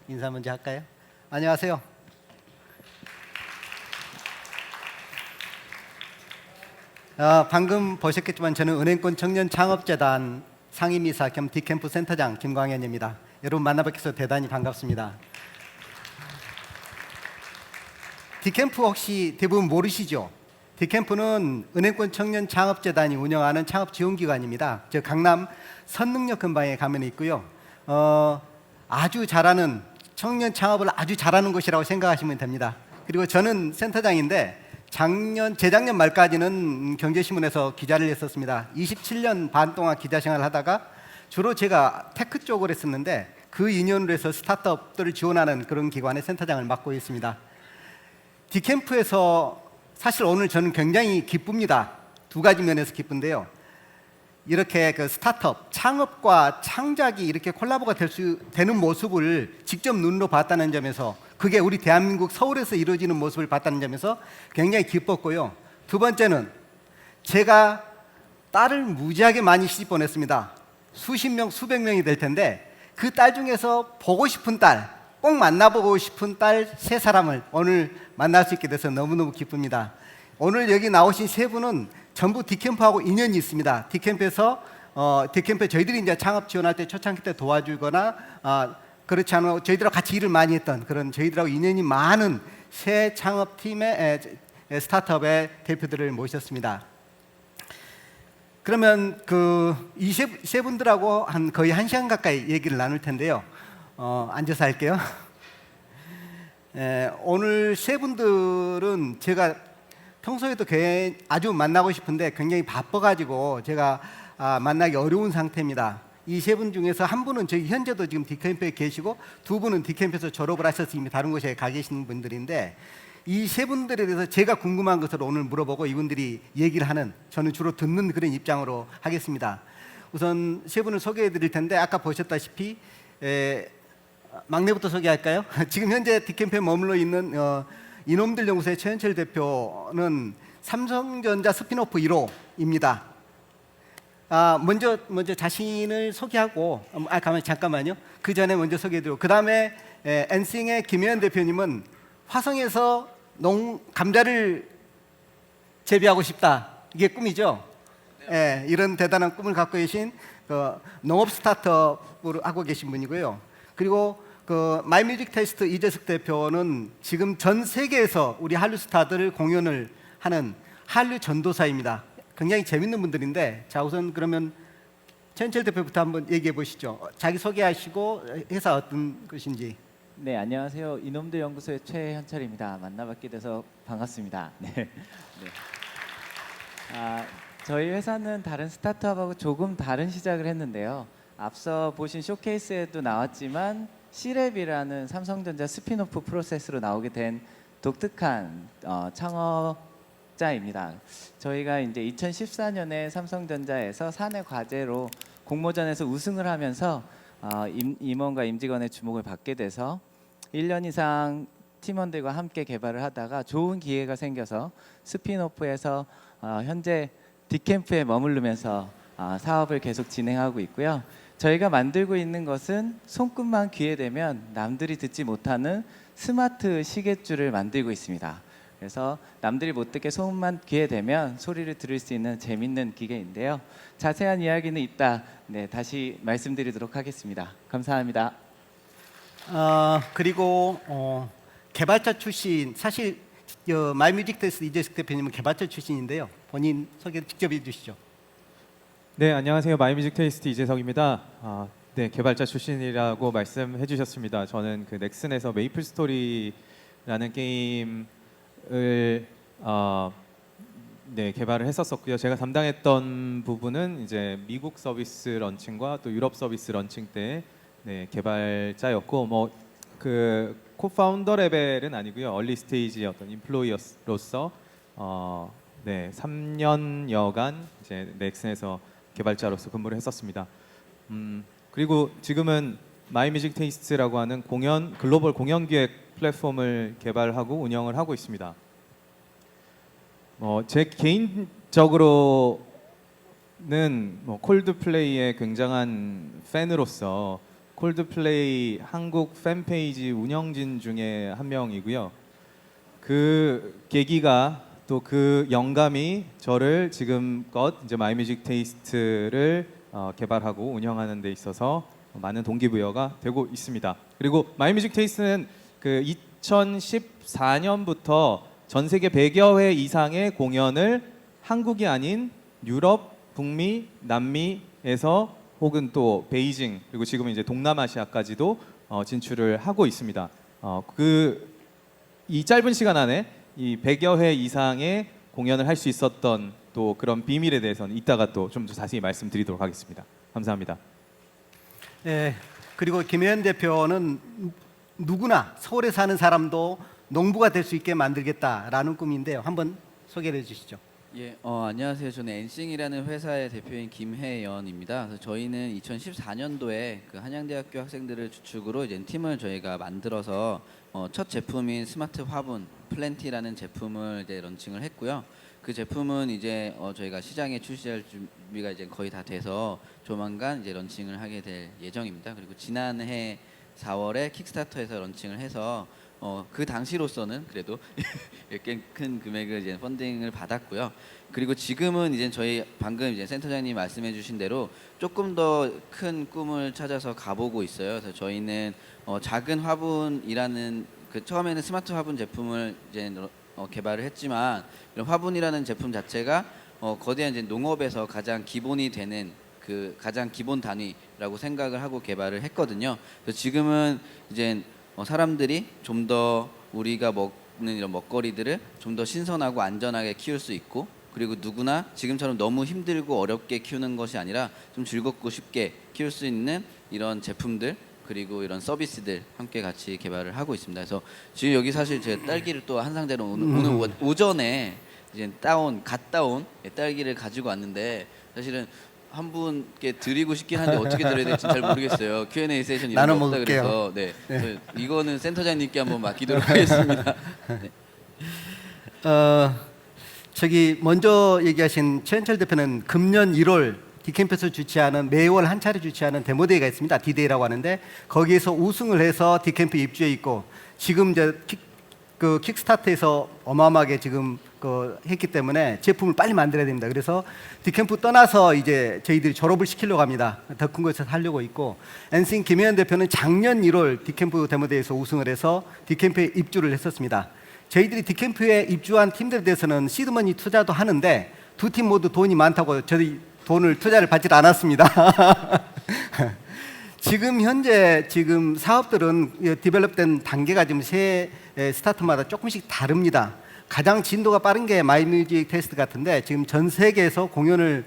인사 먼저 할까요? 안녕하세요. 방금 보셨겠지만 저는 은행권 청년 창업재단 상임이사 겸 디캠프 센터장 김광현입니다. 여러분 만나뵙게 해서 대단히 반갑습니다. 디캠프 혹시 대부분 모르시죠? 디캠프는 은행권 청년 창업재단이 운영하는 창업지원기관입니다. 저 강남 선능력 근방에 가면 있고요. 아주 잘하는 청년 창업을 아주 잘하는 곳이라고 생각하시면 됩니다. 그리고 저는 센터장인데 재작년 말까지는 경제신문에서 기자를 했었습니다. 27년 반 동안 기자 생활을 하다가 주로 제가 테크 쪽을 했었는데 그 인연으로 해서 스타트업들을 지원하는 그런 기관의 센터장을 맡고 있습니다. 디캠프에서 사실 오늘 저는 굉장히 기쁩니다. 두 가지 면에서 기쁜데요. 이렇게 그 스타트업, 창업과 창작이 이렇게 콜라보가 되는 모습을 직접 눈으로 봤다는 점에서, 그게 우리 대한민국 서울에서 이루어지는 모습을 봤다는 점에서 굉장히 기뻤고요. 두 번째는 제가 딸을 무지하게 많이 시집 보냈습니다. 수십 명, 수백 명이 될 텐데 그 딸 중에서 보고 싶은 딸, 꼭 만나보고 싶은 딸 세 사람을 오늘 만날 수 있게 돼서 너무너무 기쁩니다. 오늘 여기 나오신 세 분은 전부 디캠프하고 인연이 있습니다. 디캠프에서 디캠프 저희들이 이제 창업 지원할 때 초창기 때 도와주거나 그렇지 않으면 저희들하고 같이 일을 많이 했던 그런 저희들하고 인연이 많은 새 창업팀의 스타트업의 대표들을 모셨습니다. 그러면 이 세 분들하고 거의 1시간 가까이 얘기를 나눌 텐데요. 앉아서 할게요. 오늘 세 분들은 제가 평소에도 아주 만나고 싶은데 굉장히 바빠가지고 제가 만나기 어려운 상태입니다. 이 세 분 중에서 한 분은 저희 현재도 지금 디캠프에 계시고 두 분은 디캠프에서 졸업을 하셔서 이미 다른 곳에 가 계시는 분들인데, 이 세 분들에 대해서 제가 궁금한 것을 오늘 물어보고 이분들이 얘기를 하는, 저는 주로 듣는 그런 입장으로 하겠습니다. 우선 세 분을 소개해 드릴 텐데, 아까 보셨다시피 막내부터 소개할까요? 지금 현재 디캠프에 머물러 있는 이놈들 연구소의 최현철 대표는 삼성전자 스피노프 1호입니다. 먼저 자신을 소개하고, 잠깐만요. 그 전에 먼저 소개해드리고, 그 다음에 엔싱의 김혜연 대표님은 화성에서 감자를 재배하고 싶다, 이게 꿈이죠. 이런 대단한 꿈을 갖고 계신 농업 스타트업을 하고 계신 분이고요. 그리고 마이뮤직 테스트 이재석 대표는 지금 전 세계에서 우리 한류 스타들을 공연을 하는 한류 전도사입니다. 굉장히 재밌는 분들인데, 자, 우선 그러면 최현철 대표부터 한번 얘기해 보시죠. 자기 소개하시고 회사 어떤 것인지. 네, 안녕하세요. 이놈들 연구소의 최현철입니다. 만나뵙게 돼서 반갑습니다. 네. 저희 회사는 다른 스타트업하고 조금 다른 시작을 했는데요. 앞서 보신 쇼케이스에도 나왔지만 C랩이라는 삼성전자 스피노프 프로세스로 나오게 된 독특한 창업자입니다. 저희가 이제 2014년에 삼성전자에서 사내 과제로 공모전에서 우승을 하면서 임원과 임직원의 주목을 받게 돼서 1년 이상 팀원들과 함께 개발을 하다가 좋은 기회가 생겨서 스피노프에서 현재 디캠프에 머무르면서 사업을 계속 진행하고 있고요. 저희가 만들고 있는 것은 손끝만 귀에 대면 남들이 듣지 못하는 스마트 시계줄을 만들고 있습니다. 그래서 남들이 못 듣게 손만 귀에 대면 소리를 들을 수 있는 재밌는 기계인데요. 자세한 이야기는 이따 다시 말씀드리도록 하겠습니다. 감사합니다. 그리고 개발자 출신, 사실 마이뮤직 테스트 이재석 대표님은 개발자 출신인데요. 본인 소개 직접 해주시죠. 네, 안녕하세요. 마이뮤직 테이스트 이재석입니다. 네, 개발자 출신이라고 말씀해 주셨습니다. 저는 그 넥슨에서 메이플 스토리라는 게임을 개발을 했었었고요. 제가 담당했던 부분은 이제 미국 서비스 런칭과 또 유럽 서비스 런칭 때 개발자였고 그 코파운더 레벨은 아니고요. 얼리 스테이지 어떤 인플로이어로서 3년여간 이제 넥슨에서 개발자로서 근무를 했었습니다. 그리고 지금은 마이뮤직 테이스트라고 하는 글로벌 공연 기획 플랫폼을 개발하고 운영을 하고 있습니다. 제 개인적으로는 콜드플레이의 굉장한 팬으로서 콜드플레이 한국 팬페이지 운영진 중에 한 명이고요. 그 계기가 또 그 영감이 저를 지금껏 이제 마이뮤직 테이스트를 개발하고 운영하는 데 있어서 많은 동기부여가 되고 있습니다. 그리고 마이뮤직 테이스트는 그 2014년부터 전 세계 100여 회 이상의 공연을 한국이 아닌 유럽, 북미, 남미에서 혹은 또 베이징 그리고 지금은 이제 동남아시아까지도 진출을 하고 있습니다. 이 짧은 시간 안에 이 100여 회 이상의 공연을 할 수 있었던 또 그런 비밀에 대해서는 이따가 또 좀 더 자세히 말씀드리도록 하겠습니다. 감사합니다. 네, 그리고 김혜연 대표는 누구나 서울에 사는 사람도 농부가 될 수 있게 만들겠다라는 꿈인데요. 한번 소개해 주시죠. 예, 안녕하세요. 저는 엔싱이라는 회사의 대표인 김혜연입니다. 그래서 저희는 2014년도에 그 한양대학교 학생들을 주축으로 이제 팀을 저희가 만들어서 첫 제품인 스마트 화분 플랜티라는 제품을 이제 런칭을 했고요. 그 제품은 이제 저희가 시장에 출시할 준비가 이제 거의 다 돼서 조만간 이제 런칭을 하게 될 예정입니다. 그리고 지난해 4월에 킥스타터에서 런칭을 해서 그 당시로서는 그래도 꽤 큰 금액을 이제 펀딩을 받았고요. 그리고 지금은 이제 저희 방금 이제 센터장님 말씀해주신 대로 조금 더 큰 꿈을 찾아서 가보고 있어요. 그래서 저희는 작은 화분이라는 그 처음에는 스마트 화분 제품을 이제 개발을 했지만 이런 화분이라는 제품 자체가 거대한 이제 농업에서 가장 기본이 되는 그 가장 기본 단위라고 생각을 하고 개발을 했거든요. 그래서 지금은 이제 사람들이 좀 더 우리가 먹는 이런 먹거리들을 좀 더 신선하고 안전하게 키울 수 있고 그리고 누구나 지금처럼 너무 힘들고 어렵게 키우는 것이 아니라 좀 즐겁고 쉽게 키울 수 있는 이런 제품들 그리고 이런 서비스들 함께 같이 개발을 하고 있습니다. 그래서 지금 여기 사실 제 딸기를 또 한 상자로 오늘 오전에 이제 갓 따온 딸기를 가지고 왔는데 사실은 한 분께 드리고 싶긴 한데 어떻게 드려야 될지 잘 모르겠어요. Q&A 세션 이런 거 없다 그래서 그래서 이거는 센터장님께 한번 맡기도록 하겠습니다. 네. 저기 먼저 얘기하신 최현철 대표는 금년 1월 디캠프에서 주최하는 매월 한 차례 주최하는 데모데이가 있습니다. 디데이라고 하는데 거기에서 우승을 해서 디캠프 입주해 있고 지금 이제 킥스타트에서 어마어마하게 지금 했기 때문에 제품을 빨리 만들어야 됩니다. 그래서 디캠프 떠나서 이제 저희들이 졸업을 시키려고 합니다. 더 큰 곳에서 하려고 있고 엔싱 김혜연 대표는 작년 1월 디캠프 데모데이에서 우승을 해서 디캠프에 입주를 했었습니다. 저희들이 디캠프에 입주한 팀들에 대해서는 시드머니 투자도 하는데 두 팀 모두 돈이 많다고 저희 돈을 투자를 받지 않았습니다. 지금 현재 사업들은 디벨롭된 단계가 지금 새 스타트마다 조금씩 다릅니다. 가장 진도가 빠른 게 마이뮤직 테스트 같은데 지금 전 세계에서 공연을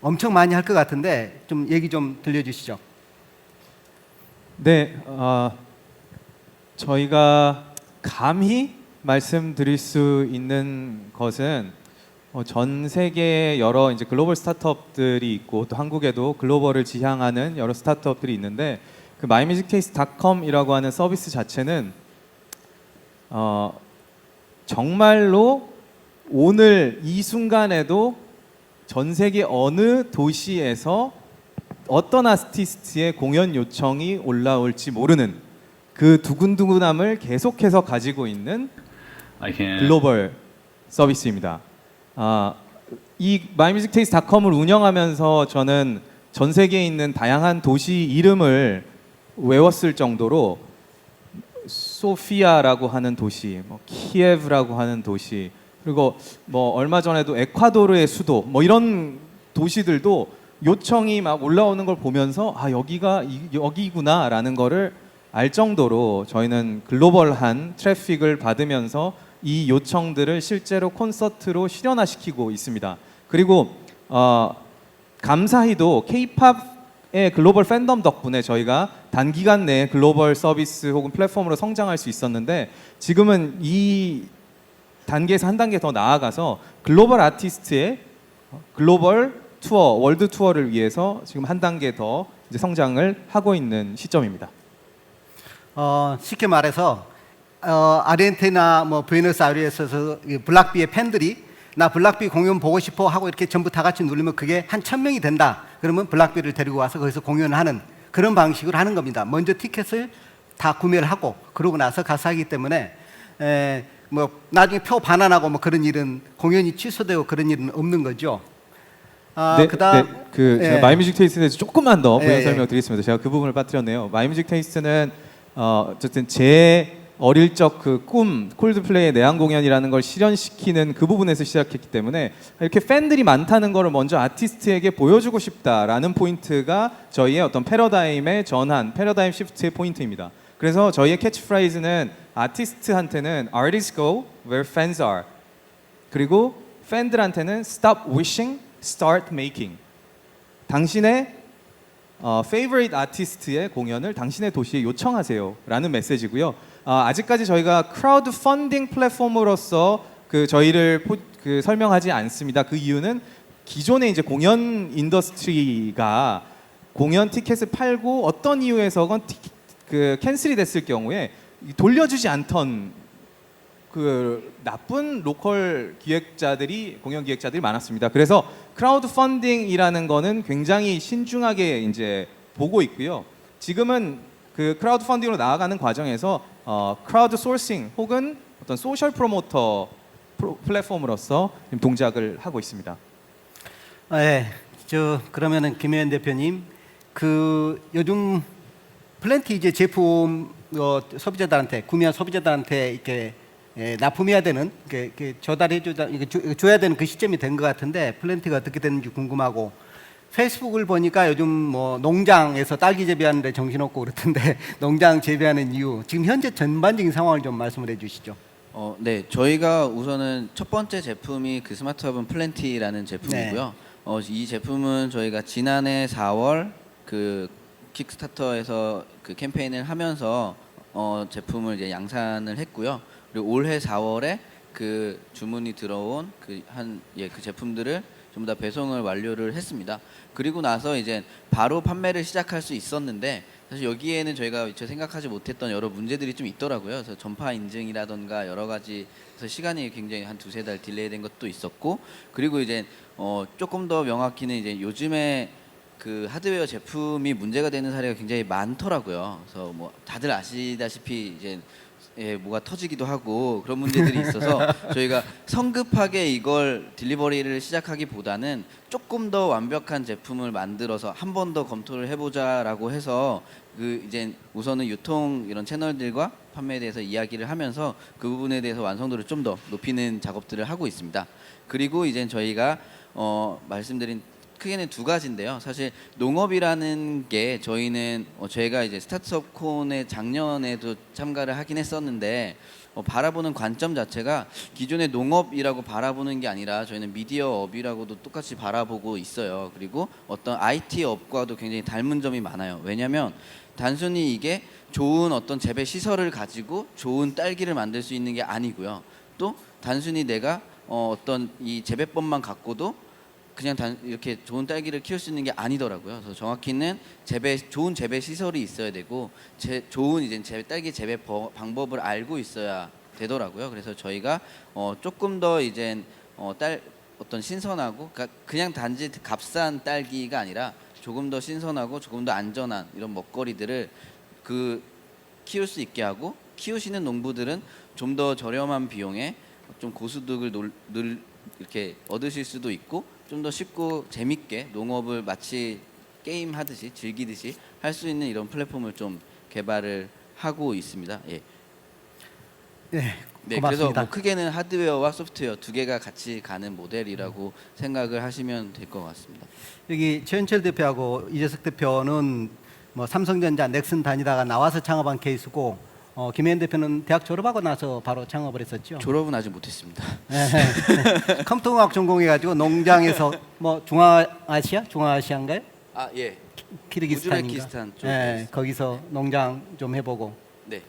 엄청 많이 할 것 같은데 좀 얘기 좀 들려주시죠. 네, 저희가 감히 말씀드릴 수 있는 것은 전 세계에 여러 이제 글로벌 스타트업들이 있고 또 한국에도 글로벌을 지향하는 여러 스타트업들이 있는데 그 mymusictaste.com이라고 하는 서비스 자체는 정말로 오늘 이 순간에도 전 세계 어느 도시에서 어떤 아티스트의 공연 요청이 올라올지 모르는 그 두근두근함을 계속해서 가지고 있는 글로벌 서비스입니다. 이 mymusictaste.com을 운영하면서 저는 전 세계에 있는 다양한 도시 이름을 외웠을 정도로 소피아라고 하는 도시, 키예브라고 하는 도시, 그리고 얼마 전에도 에콰도르의 수도, 이런 도시들도 요청이 막 올라오는 걸 보면서 아 여기가 여기구나라는 거를 알 정도로 저희는 글로벌한 트래픽을 받으면서 이 요청들을 실제로 콘서트로 실현화시키고 있습니다. 그리고 감사히도 K-팝의 글로벌 팬덤 덕분에 저희가 단기간 내에 글로벌 서비스 혹은 플랫폼으로 성장할 수 있었는데 지금은 이 단계에서 한 단계 더 나아가서 글로벌 아티스트의 글로벌 투어, 월드 투어를 위해서 지금 한 단계 더 이제 성장을 하고 있는 시점입니다. 쉽게 말해서 아르헨티나 뭐 부에노스아이레스에서 블락비의 팬들이 나 블락비 공연 보고 싶어 하고 이렇게 전부 다 같이 누르면 그게 한 1000명이 된다. 그러면 블락비를 데리고 와서 거기서 공연을 하는 그런 방식으로 하는 겁니다. 먼저 티켓을 다 구매를 하고 그러고 나서 가서 하기 때문에 뭐 나중에 표 반환하고 뭐 그런 일은 공연이 취소되고 그런 일은 없는 거죠. 그다음 제가 마이뮤직 테이스트에 대해서 조금만 더 부연 예, 설명 드리겠습니다. 제가 그 부분을 빠뜨렸네요. 마이뮤직 테이스트는 어쨌든 제 어릴 적 그 꿈 콜드플레이의 내한 공연이라는 걸 실현시키는 그 부분에서 시작했기 때문에 이렇게 팬들이 많다는 거를 먼저 아티스트에게 보여주고 싶다라는 포인트가 저희의 어떤 패러다임의 전환, 패러다임 시프트의 포인트입니다. 그래서 저희의 캐치프레이즈는 아티스트한테는 Artists go where fans are. 그리고 팬들한테는 Stop wishing, start making. 당신의 favorite 아티스트의 공연을 당신의 도시에 요청하세요라는 메시지고요. 아직까지 저희가 크라우드 펀딩 플랫폼으로서 그 저희를 설명하지 않습니다. 그 이유는 기존의 이제 공연 인더스트리가 공연 티켓을 팔고 어떤 이유에서건 캔슬이 됐을 경우에 돌려주지 않던 그 나쁜 로컬 기획자들이 공연 기획자들이 많았습니다. 그래서 크라우드 펀딩이라는 거는 굉장히 신중하게 이제 보고 있고요. 지금은 그 크라우드 펀딩으로 나아가는 과정에서 크라우드 소싱 혹은 어떤 소셜 프로모터 플랫폼으로서 지금 동작을 하고 있습니다. 그러면은 김혜연 대표님 그 요즘 플랜티 이제 제품 소비자들한테 구매한 소비자들한테 이렇게 납품해야 되는 줘야 되는 그 시점이 된 것 같은데 플랜티가 어떻게 되는지 궁금하고 페이스북을 보니까 요즘 뭐 농장에서 딸기 재배하는데 정신없고 그렇던데 농장 재배하는 이유 지금 현재 전반적인 상황을 좀 말씀을 해주시죠. 네, 저희가 우선은 첫 번째 제품이 그 스마트허브 플랜티라는 제품이고요. 이 제품은 저희가 지난해 4월 그 킥스타터에서 그 캠페인을 하면서 제품을 이제 양산을 했고요. 그리고 올해 4월에 그 주문이 들어온 그 제품들을 전부 다 배송을 완료를 했습니다. 그리고 나서 이제 바로 판매를 시작할 수 있었는데 사실 여기에는 저희가 미처 생각하지 못했던 여러 문제들이 좀 있더라고요. 그래서 전파 인증이라던가 여러 가지 그래서 시간이 굉장히 한 2-3달 딜레이된 것도 있었고 그리고 이제 조금 더 명확히는 이제 요즘에 그 하드웨어 제품이 문제가 되는 사례가 굉장히 많더라고요. 그래서 뭐 다들 아시다시피 이제 뭐가 터지기도 하고 그런 문제들이 있어서 저희가 성급하게 이걸 딜리버리를 시작하기보다는 조금 더 완벽한 제품을 만들어서 한 번 더 검토를 해보자라고 해서 그 이제 우선은 유통 이런 채널들과 판매에 대해서 이야기를 하면서 그 부분에 대해서 완성도를 좀 더 높이는 작업들을 하고 있습니다. 그리고 이제 저희가 말씀드린 크게는 두 가지인데요. 사실 농업이라는 게 저희는 제가 이제 스타트업 콘에 작년에도 참가를 하긴 했었는데 바라보는 관점 자체가 기존의 농업이라고 바라보는 게 아니라 저희는 미디어업이라고도 똑같이 바라보고 있어요. 그리고 어떤 IT 업과도 굉장히 닮은 점이 많아요. 왜냐하면 단순히 이게 좋은 어떤 재배 시설을 가지고 좋은 딸기를 만들 수 있는 게 아니고요. 또 단순히 내가 어떤 이 재배법만 갖고도 그냥 이렇게 좋은 딸기를 키울 수 있는 게 아니더라고요. 그래서 정확히는 좋은 재배 시설이 있어야 되고 좋은 이제 딸기 재배 방법을 알고 있어야 되더라고요. 그래서 저희가 조금 더 이제 어떤 신선하고 그냥 단지 값싼 딸기가 아니라 조금 더 신선하고 조금 더 안전한 이런 먹거리들을 키울 수 있게 하고 키우시는 농부들은 좀 더 저렴한 비용에 좀 고소득을 이렇게 얻으실 수도 있고 좀 더 쉽고 재밌게 농업을 마치 게임 하듯이 즐기듯이 할 수 있는 이런 플랫폼을 좀 개발을 하고 있습니다. 네, 네, 그래서 고맙습니다. 뭐 크게는 하드웨어와 소프트웨어 두 개가 같이 가는 모델이라고 생각을 하시면 될 것 같습니다. 여기 최현철 대표하고 이재석 대표는 뭐 삼성전자 넥슨 다니다가 나와서 창업한 케이스고 김혜연 대표는 대학 졸업하고 나서 바로 창업을 했었죠. 졸업은 아직 못했습니다. 네, 네. 컴퓨터공학 전공해가지고 농장에서 뭐 중앙아시아인가요? 아 예. 키르기스탄인가? 우즈베키스탄 쪽에 네, 있어요. 거기서 농장 좀 해보고. 네.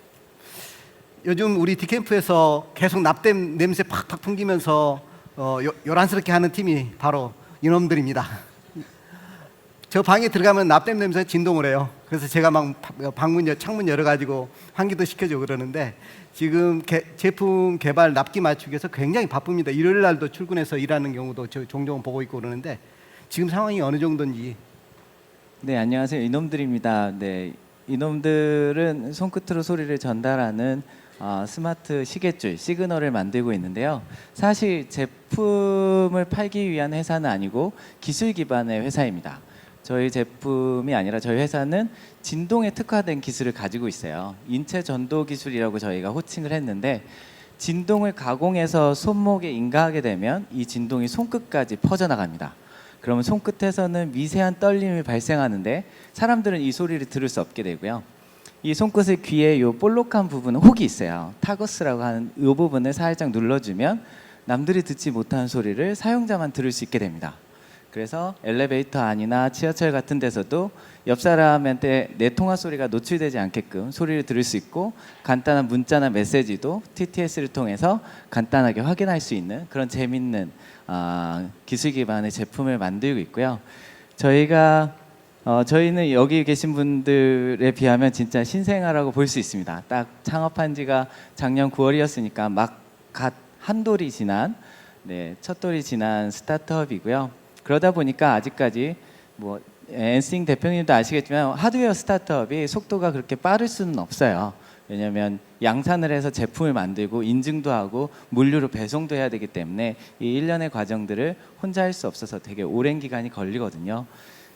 요즘 우리 디캠프에서 계속 납땜 냄새 팍팍 풍기면서 요란스럽게 하는 팀이 바로 이놈들입니다. 저 방에 들어가면 납땜 냄새 진동을 해요. 그래서 제가 막 창문 열어가지고 환기도 시켜주고 그러는데 지금 제품 개발 납기 맞추기 위해서 굉장히 바쁩니다. 일요일 날도 출근해서 일하는 경우도 저 종종 보고 있고 그러는데 지금 상황이 어느 정도인지. 네, 안녕하세요. 이놈들입니다. 네, 이놈들은 손끝으로 소리를 전달하는 스마트 시계줄 시그널을 만들고 있는데요. 사실 제품을 팔기 위한 회사는 아니고 기술 기반의 회사입니다. 저희 제품이 아니라 저희 회사는 진동에 특화된 기술을 가지고 있어요. 인체 전도 기술이라고 저희가 호칭을 했는데 진동을 가공해서 손목에 인가하게 되면 이 진동이 손끝까지 퍼져나갑니다. 그러면 손끝에서는 미세한 떨림이 발생하는데 사람들은 이 소리를 들을 수 없게 되고요. 이 손끝의 귀에 요 볼록한 부분은 혹이 있어요. 타거스라고 하는 이 부분을 살짝 눌러주면 남들이 듣지 못하는 소리를 사용자만 들을 수 있게 됩니다. 그래서 엘리베이터 안이나 지하철 같은 데서도 옆 사람한테 내 통화 소리가 노출되지 않게끔 소리를 들을 수 있고 간단한 문자나 메시지도 TTS를 통해서 간단하게 확인할 수 있는 그런 재밌는 기술 기반의 제품을 만들고 있고요. 저희는 여기 계신 분들에 비하면 진짜 신생아라고 볼 수 있습니다. 딱 창업한 지가 작년 9월이었으니까 막 갓 한 돌이 지난 첫 돌이 지난 스타트업이고요. 그러다 보니까 아직까지 뭐 엔싱 대표님도 아시겠지만 하드웨어 스타트업이 속도가 그렇게 빠를 수는 없어요. 왜냐하면 양산을 해서 제품을 만들고 인증도 하고 물류로 배송도 해야 되기 때문에 이 일련의 과정들을 혼자 할 수 없어서 되게 오랜 기간이 걸리거든요.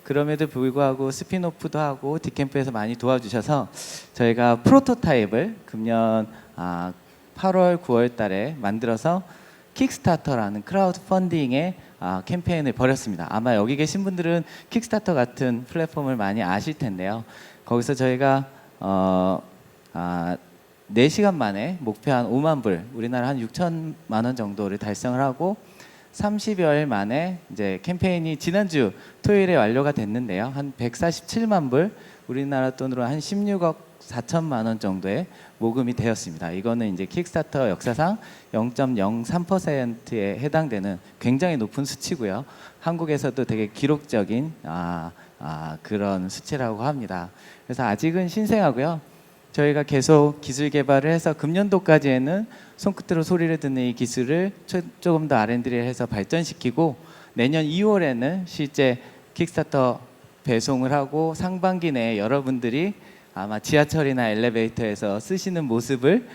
그럼에도 불구하고 스피노프도 하고 디캠프에서 많이 도와주셔서 저희가 프로토타입을 금년 8월, 9월 달에 만들어서 킥스타터라는 크라우드 펀딩의 캠페인을 벌였습니다. 아마 여기 계신 분들은 킥스타터 같은 플랫폼을 많이 아실 텐데요. 거기서 저희가 4시간 만에 목표 한 5만 불, 우리나라 한 6천만 원 정도를 달성을 하고 30여일 만에 이제 캠페인이 지난주 토요일에 완료가 됐는데요. 한 147만 불, 우리나라 돈으로 한 16억 4천만 원 정도의 모금이 되었습니다. 이거는 이제 킥스타터 역사상 0.03%에 해당되는 굉장히 높은 수치고요. 한국에서도 되게 기록적인 그런 수치라고 합니다. 그래서 아직은 신생하고요. 저희가 계속 기술 개발을 해서 금년도까지에는 손끝으로 소리를 듣는 이 기술을 조금 더 R&D를 해서 발전시키고 내년 2월에는 실제 킥스타터 배송을 하고 상반기 내에 여러분들이 아마 지하철이나 엘리베이터에서 쓰시는 모습을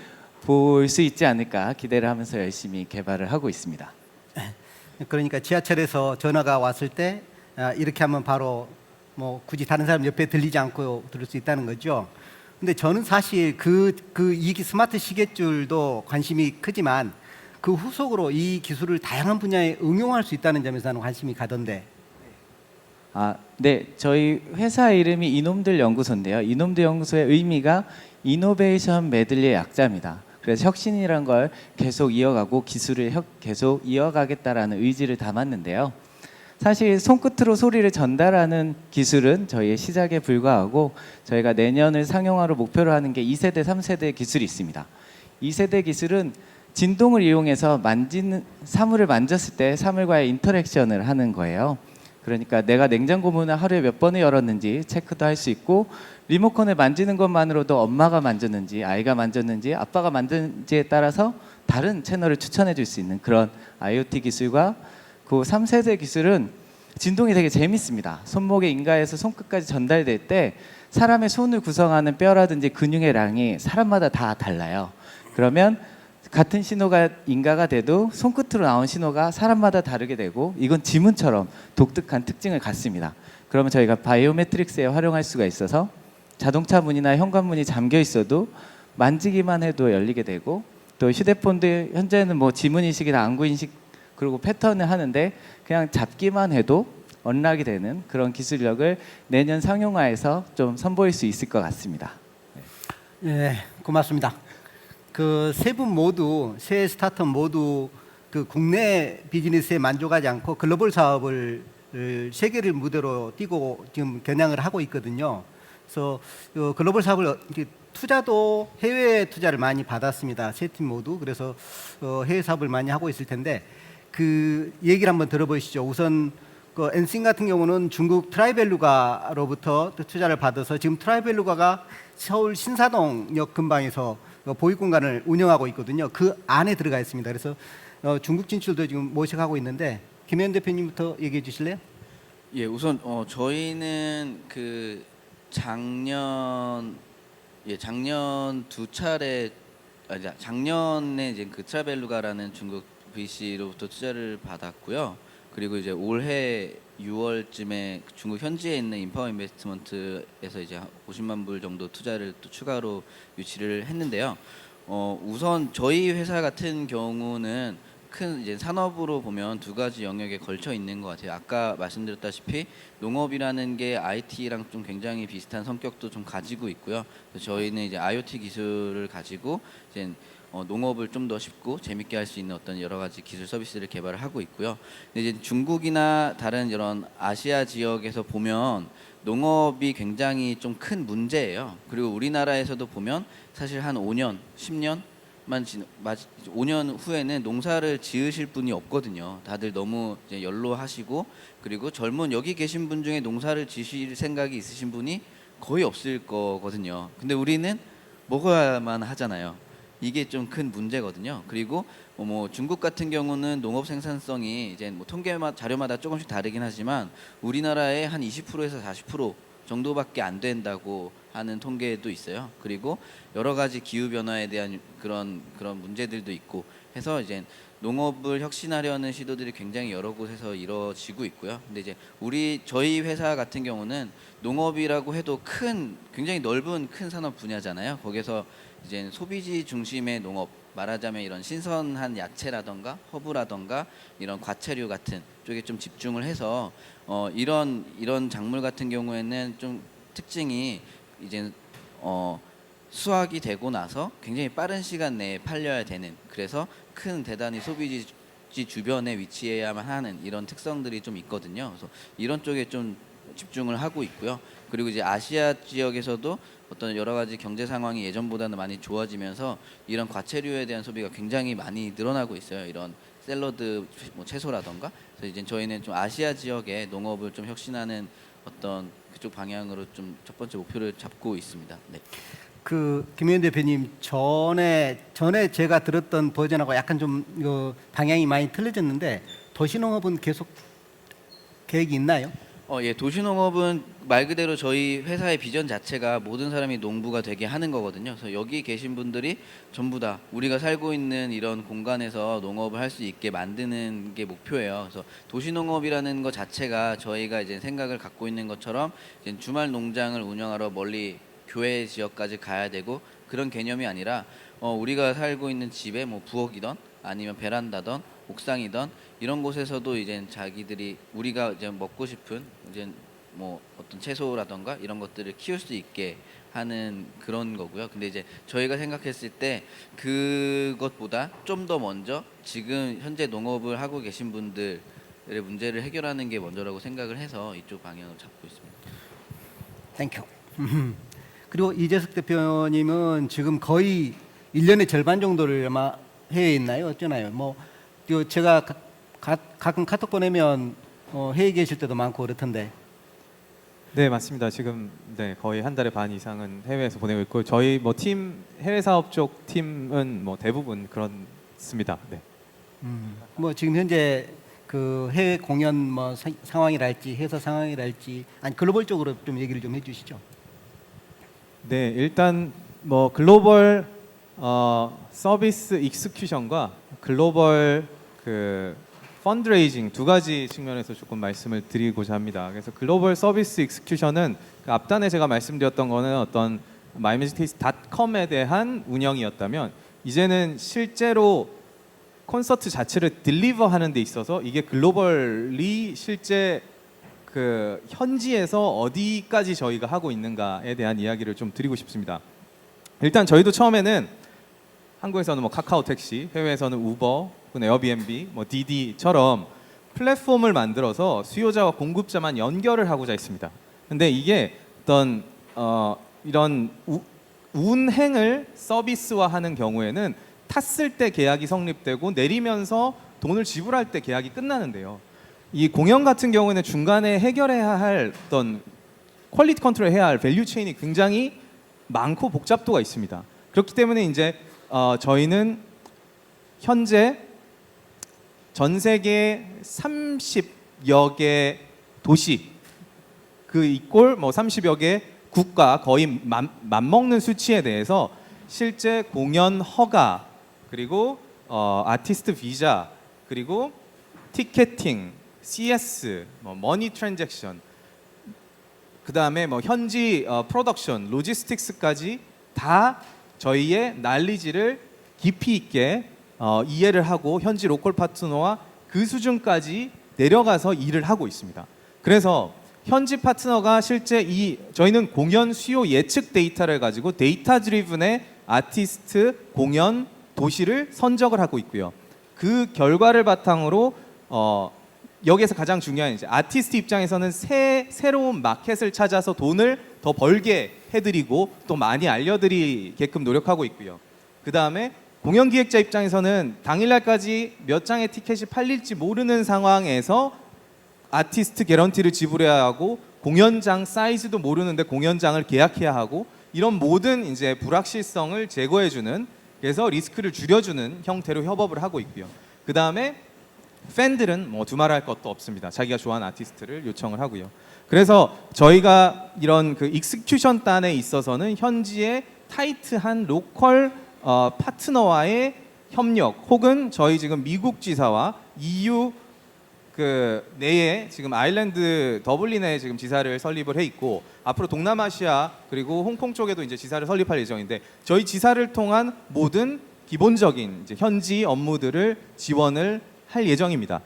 볼 수 있지 않을까 기대를 하면서 열심히 개발을 하고 있습니다. 그러니까 지하철에서 전화가 왔을 때 이렇게 하면 바로 뭐 굳이 다른 사람 옆에 들리지 않고 들을 수 있다는 거죠. 근데 저는 사실 이 스마트 시계줄도 관심이 크지만 그 후속으로 이 기술을 다양한 분야에 응용할 수 있다는 점에서 나는 관심이 가던데. 네, 저희 회사 이름이 이놈들 연구소인데요. 이놈들 연구소의 의미가 이노베이션 메들리의 약자입니다. 그래서 혁신이란 걸 계속 이어가고 기술을 계속 이어가겠다라는 의지를 담았는데요. 사실 손끝으로 소리를 전달하는 기술은 저희의 시작에 불과하고 저희가 내년을 상용화로 목표로 하는 게 2세대, 3세대 기술이 있습니다. 2세대 기술은 진동을 이용해서 사물을 만졌을 때 사물과의 인터랙션을 하는 거예요. 그러니까 내가 냉장고 문을 하루에 몇 번을 열었는지 체크도 할 수 있고 리모컨을 만지는 것만으로도 엄마가 만졌는지 아이가 만졌는지 아빠가 만졌는지에 따라서 다른 채널을 추천해 줄 수 있는 그런 IoT 기술과 그 3세대 기술은 진동이 되게 재밌습니다. 손목에 인가해서 손끝까지 전달될 때 사람의 손을 구성하는 뼈라든지 근육의 량이 사람마다 다 달라요. 그러면 같은 신호가 인가가 돼도 손끝으로 나온 신호가 사람마다 다르게 되고 이건 지문처럼 독특한 특징을 갖습니다. 그러면 저희가 바이오매트릭스에 활용할 수가 있어서 자동차 문이나 현관문이 잠겨 있어도 만지기만 해도 열리게 되고 또 휴대폰도 현재는 뭐 지문 인식이나 안구 인식 그리고 패턴을 하는데 그냥 잡기만 해도 언락이 되는 그런 기술력을 내년 상용화해서 좀 선보일 수 있을 것 같습니다. 예, 고맙습니다. 그 세 분 모두 세 스타트업 모두 그 국내 비즈니스에 만족하지 않고 글로벌 사업을 세계를 무대로 띄고 지금 겨냥을 하고 있거든요. 그래서 글로벌 사업을 이렇게 투자도 해외 투자를 많이 받았습니다. 세 팀 모두. 그래서 해외 사업을 많이 하고 있을 텐데 그 얘기를 한번 들어보시죠. 우선 그 엔싱 같은 경우는 중국 트라이벨루가로부터 투자를 받아서 지금 트라이벨루가가 서울 신사동역 근방에서 보육 공간을 운영하고 있거든요. 그 안에 들어가 있습니다. 그래서 중국 진출도 지금 모색하고 있는데 김현 대표님부터 얘기해 주실래요? 예, 우선 저희는 그 작년 두 차례 작년에 이제 그 트라벨루가라는 중국 VC로부터 투자를 받았고요. 그리고 이제 올해 6월쯤에 중국 현지에 있는 인파워 인베스트먼트에서 이제 50만 불 정도 투자를 또 추가로 유치를 했는데요. 우선 저희 회사 같은 경우는 큰 이제 산업으로 보면 두 가지 영역에 걸쳐 있는 것 같아요. 아까 말씀드렸다시피 농업이라는 게 IT랑 좀 굉장히 비슷한 성격도 좀 가지고 있고요. 그래서 저희는 이제 IoT 기술을 가지고 이제 농업을 좀 더 쉽고 재밌게 할 수 있는 어떤 여러 가지 기술 서비스를 개발을 하고 있고요. 근데 이제 중국이나 다른 이런 아시아 지역에서 보면 농업이 굉장히 좀 큰 문제예요. 그리고 우리나라에서도 보면 사실 한 5년, 10년 5년 후에는 농사를 지으실 분이 없거든요. 다들 너무 이제 연로하시고 그리고 젊은 여기 계신 분 중에 농사를 지실 생각이 있으신 분이 거의 없을 거거든요. 근데 우리는 먹어야만 하잖아요. 이게 좀 큰 문제거든요. 그리고 뭐 중국 같은 경우는 농업 생산성이 이제 뭐 자료마다 조금씩 다르긴 하지만 우리나라의 한 20%에서 40% 정도밖에 안 된다고 하는 통계도 있어요. 그리고 여러 가지 기후 변화에 대한 그런 문제들도 있고 해서 이제 농업을 혁신하려는 시도들이 굉장히 여러 곳에서 이루어지고 있고요. 근데 이제 저희 회사 같은 경우는 농업이라고 해도 굉장히 넓은 큰 산업 분야잖아요. 거기서 이제 소비지 중심의 농업, 말하자면 이런 신선한 야채라던가 허브라던가 이런 과채류 같은 쪽에 좀 집중을 해서 이런 작물 같은 경우에는 좀 특징이 이제 수확이 되고 나서 굉장히 빠른 시간 내에 팔려야 되는, 그래서 대단히 소비지 주변에 위치해야만 하는 이런 특성들이 좀 있거든요. 그래서 이런 쪽에 좀 집중을 하고 있고요. 그리고 이제 아시아 지역에서도 어떤 여러 가지 경제 상황이 예전보다는 많이 좋아지면서 이런 과채류에 대한 소비가 굉장히 많이 늘어나고 있어요. 이런 샐러드, 뭐 채소라던가. 그래서 이제 저희는 좀 아시아 지역의 농업을 좀 혁신하는 어떤 그쪽 방향으로 좀 첫 번째 목표를 잡고 있습니다. 네. 그 김현 대표님 전에 제가 들었던 버전하고 약간 좀 방향이 많이 틀려졌는데 도시농업은 계속 계획이 있나요? 예, 도시농업은 말 그대로 저희 회사의 비전 자체가 모든 사람이 농부가 되게 하는 거거든요. 그래서 여기 계신 분들이 전부 다 우리가 살고 있는 이런 공간에서 농업을 할 수 있게 만드는 게 목표예요. 그래서 도시농업이라는 것 자체가 저희가 이제 생각을 갖고 있는 것처럼 이제 주말 농장을 운영하러 멀리 교외 지역까지 가야 되고 그런 개념이 아니라 우리가 살고 있는 집에 뭐 부엌이던 아니면 베란다던 옥상이던 이런 곳에서도 이제 자기들이 우리가 이제 먹고 싶은 이제 뭐 어떤 채소라던가 이런 것들을 키울 수 있게 하는 그런 거고요. 근데 이제 저희가 생각했을 때 그것보다 좀 더 먼저 지금 현재 농업을 하고 계신 분들의 문제를 해결하는 게 먼저라고 생각을 해서 이쪽 방향을 잡고 있습니다. 땡큐. 그리고 이재석 대표님은 지금 거의 1년의 절반 정도를 아마 해외에 있나요? 어쩌나요? 뭐 제가 가끔 카톡 보내면 해외에 계실 때도 많고 그렇던데. 네, 맞습니다. 지금 거의 한 달에 반 이상은 해외에서 보내고 있고 저희 뭐 해외 사업 쪽 팀은 뭐 대부분 그렇습니다. 네. 뭐 지금 현재 그 해외 공연 뭐 상황이랄지 회사 상황이랄지 아니 글로벌적으로 좀 얘기를 좀 해주시죠. 네, 일단 뭐 글로벌 서비스 익스큐션과 글로벌 그 펀드레이징 두 가지 측면에서 조금 말씀을 드리고자 합니다. 그래서 글로벌 서비스 익스큐션은 그 앞단에 제가 말씀드렸던 거는 어떤 mymagistaste.com에 대한 운영이었다면 이제는 실제로 콘서트 자체를 딜리버하는 데 있어서 이게 글로벌리 실제 그 현지에서 어디까지 저희가 하고 있는가에 대한 이야기를 좀 드리고 싶습니다. 일단 저희도 처음에는 한국에서는 뭐 카카오 택시, 해외에서는 우버, 에어비앤비, 뭐 디디처럼 플랫폼을 만들어서 수요자와 공급자만 연결을 하고자 했습니다. 근데 이게 어떤 이런 운행을 서비스화하는 경우에는 탔을 때 계약이 성립되고 내리면서 돈을 지불할 때 계약이 끝나는데요. 이 공연 같은 경우에는 중간에 해결해야 할 어떤 퀄리티 컨트롤 해야 할 밸류 체인이 굉장히 많고 복잡도가 있습니다. 그렇기 때문에 이제 저희는 현재 전 세계 30여 개 도시 그 이꼴 뭐 30여 개 국가 거의 맞먹는 수치에 대해서 실제 공연 허가 그리고 아티스트 비자 그리고 티켓팅, CS, 뭐 머니 트랜잭션 그다음에 뭐 현지 프로덕션, 로지스틱스까지 다 저희의 난리지를 깊이 있게 이해를 하고 현지 로컬 파트너와 그 수준까지 내려가서 일을 하고 있습니다. 그래서 현지 파트너가 실제 저희는 공연 수요 예측 데이터를 가지고 데이터 드리븐의 아티스트, 공연, 도시를 선적을 하고 있고요. 그 결과를 바탕으로 여기에서 가장 중요한 이제 아티스트 입장에서는 새로운 마켓을 찾아서 돈을 더 벌게 해드리고 또 많이 알려드리게끔 노력하고 있고요. 그 다음에 공연 기획자 입장에서는 당일날까지 몇 장의 티켓이 팔릴지 모르는 상황에서 아티스트 개런티를 지불해야 하고 공연장 사이즈도 모르는데 공연장을 계약해야 하고 이런 모든 이제 불확실성을 제거해주는 그래서 리스크를 줄여주는 형태로 협업을 하고 있고요. 그 다음에 팬들은 뭐 두말할 것도 없습니다. 자기가 좋아하는 아티스트를 요청을 하고요. 그래서 저희가 이런 그 익스큐션 단에 있어서는 현지의 타이트한 로컬 파트너와의 협력 혹은 저희 지금 미국 지사와 EU 그 내에 지금 아일랜드 더블린에 지금 지사를 설립을 해 있고 앞으로 동남아시아 그리고 홍콩 쪽에도 이제 지사를 설립할 예정인데 저희 지사를 통한 모든 기본적인 이제 현지 업무들을 지원을 할 예정입니다.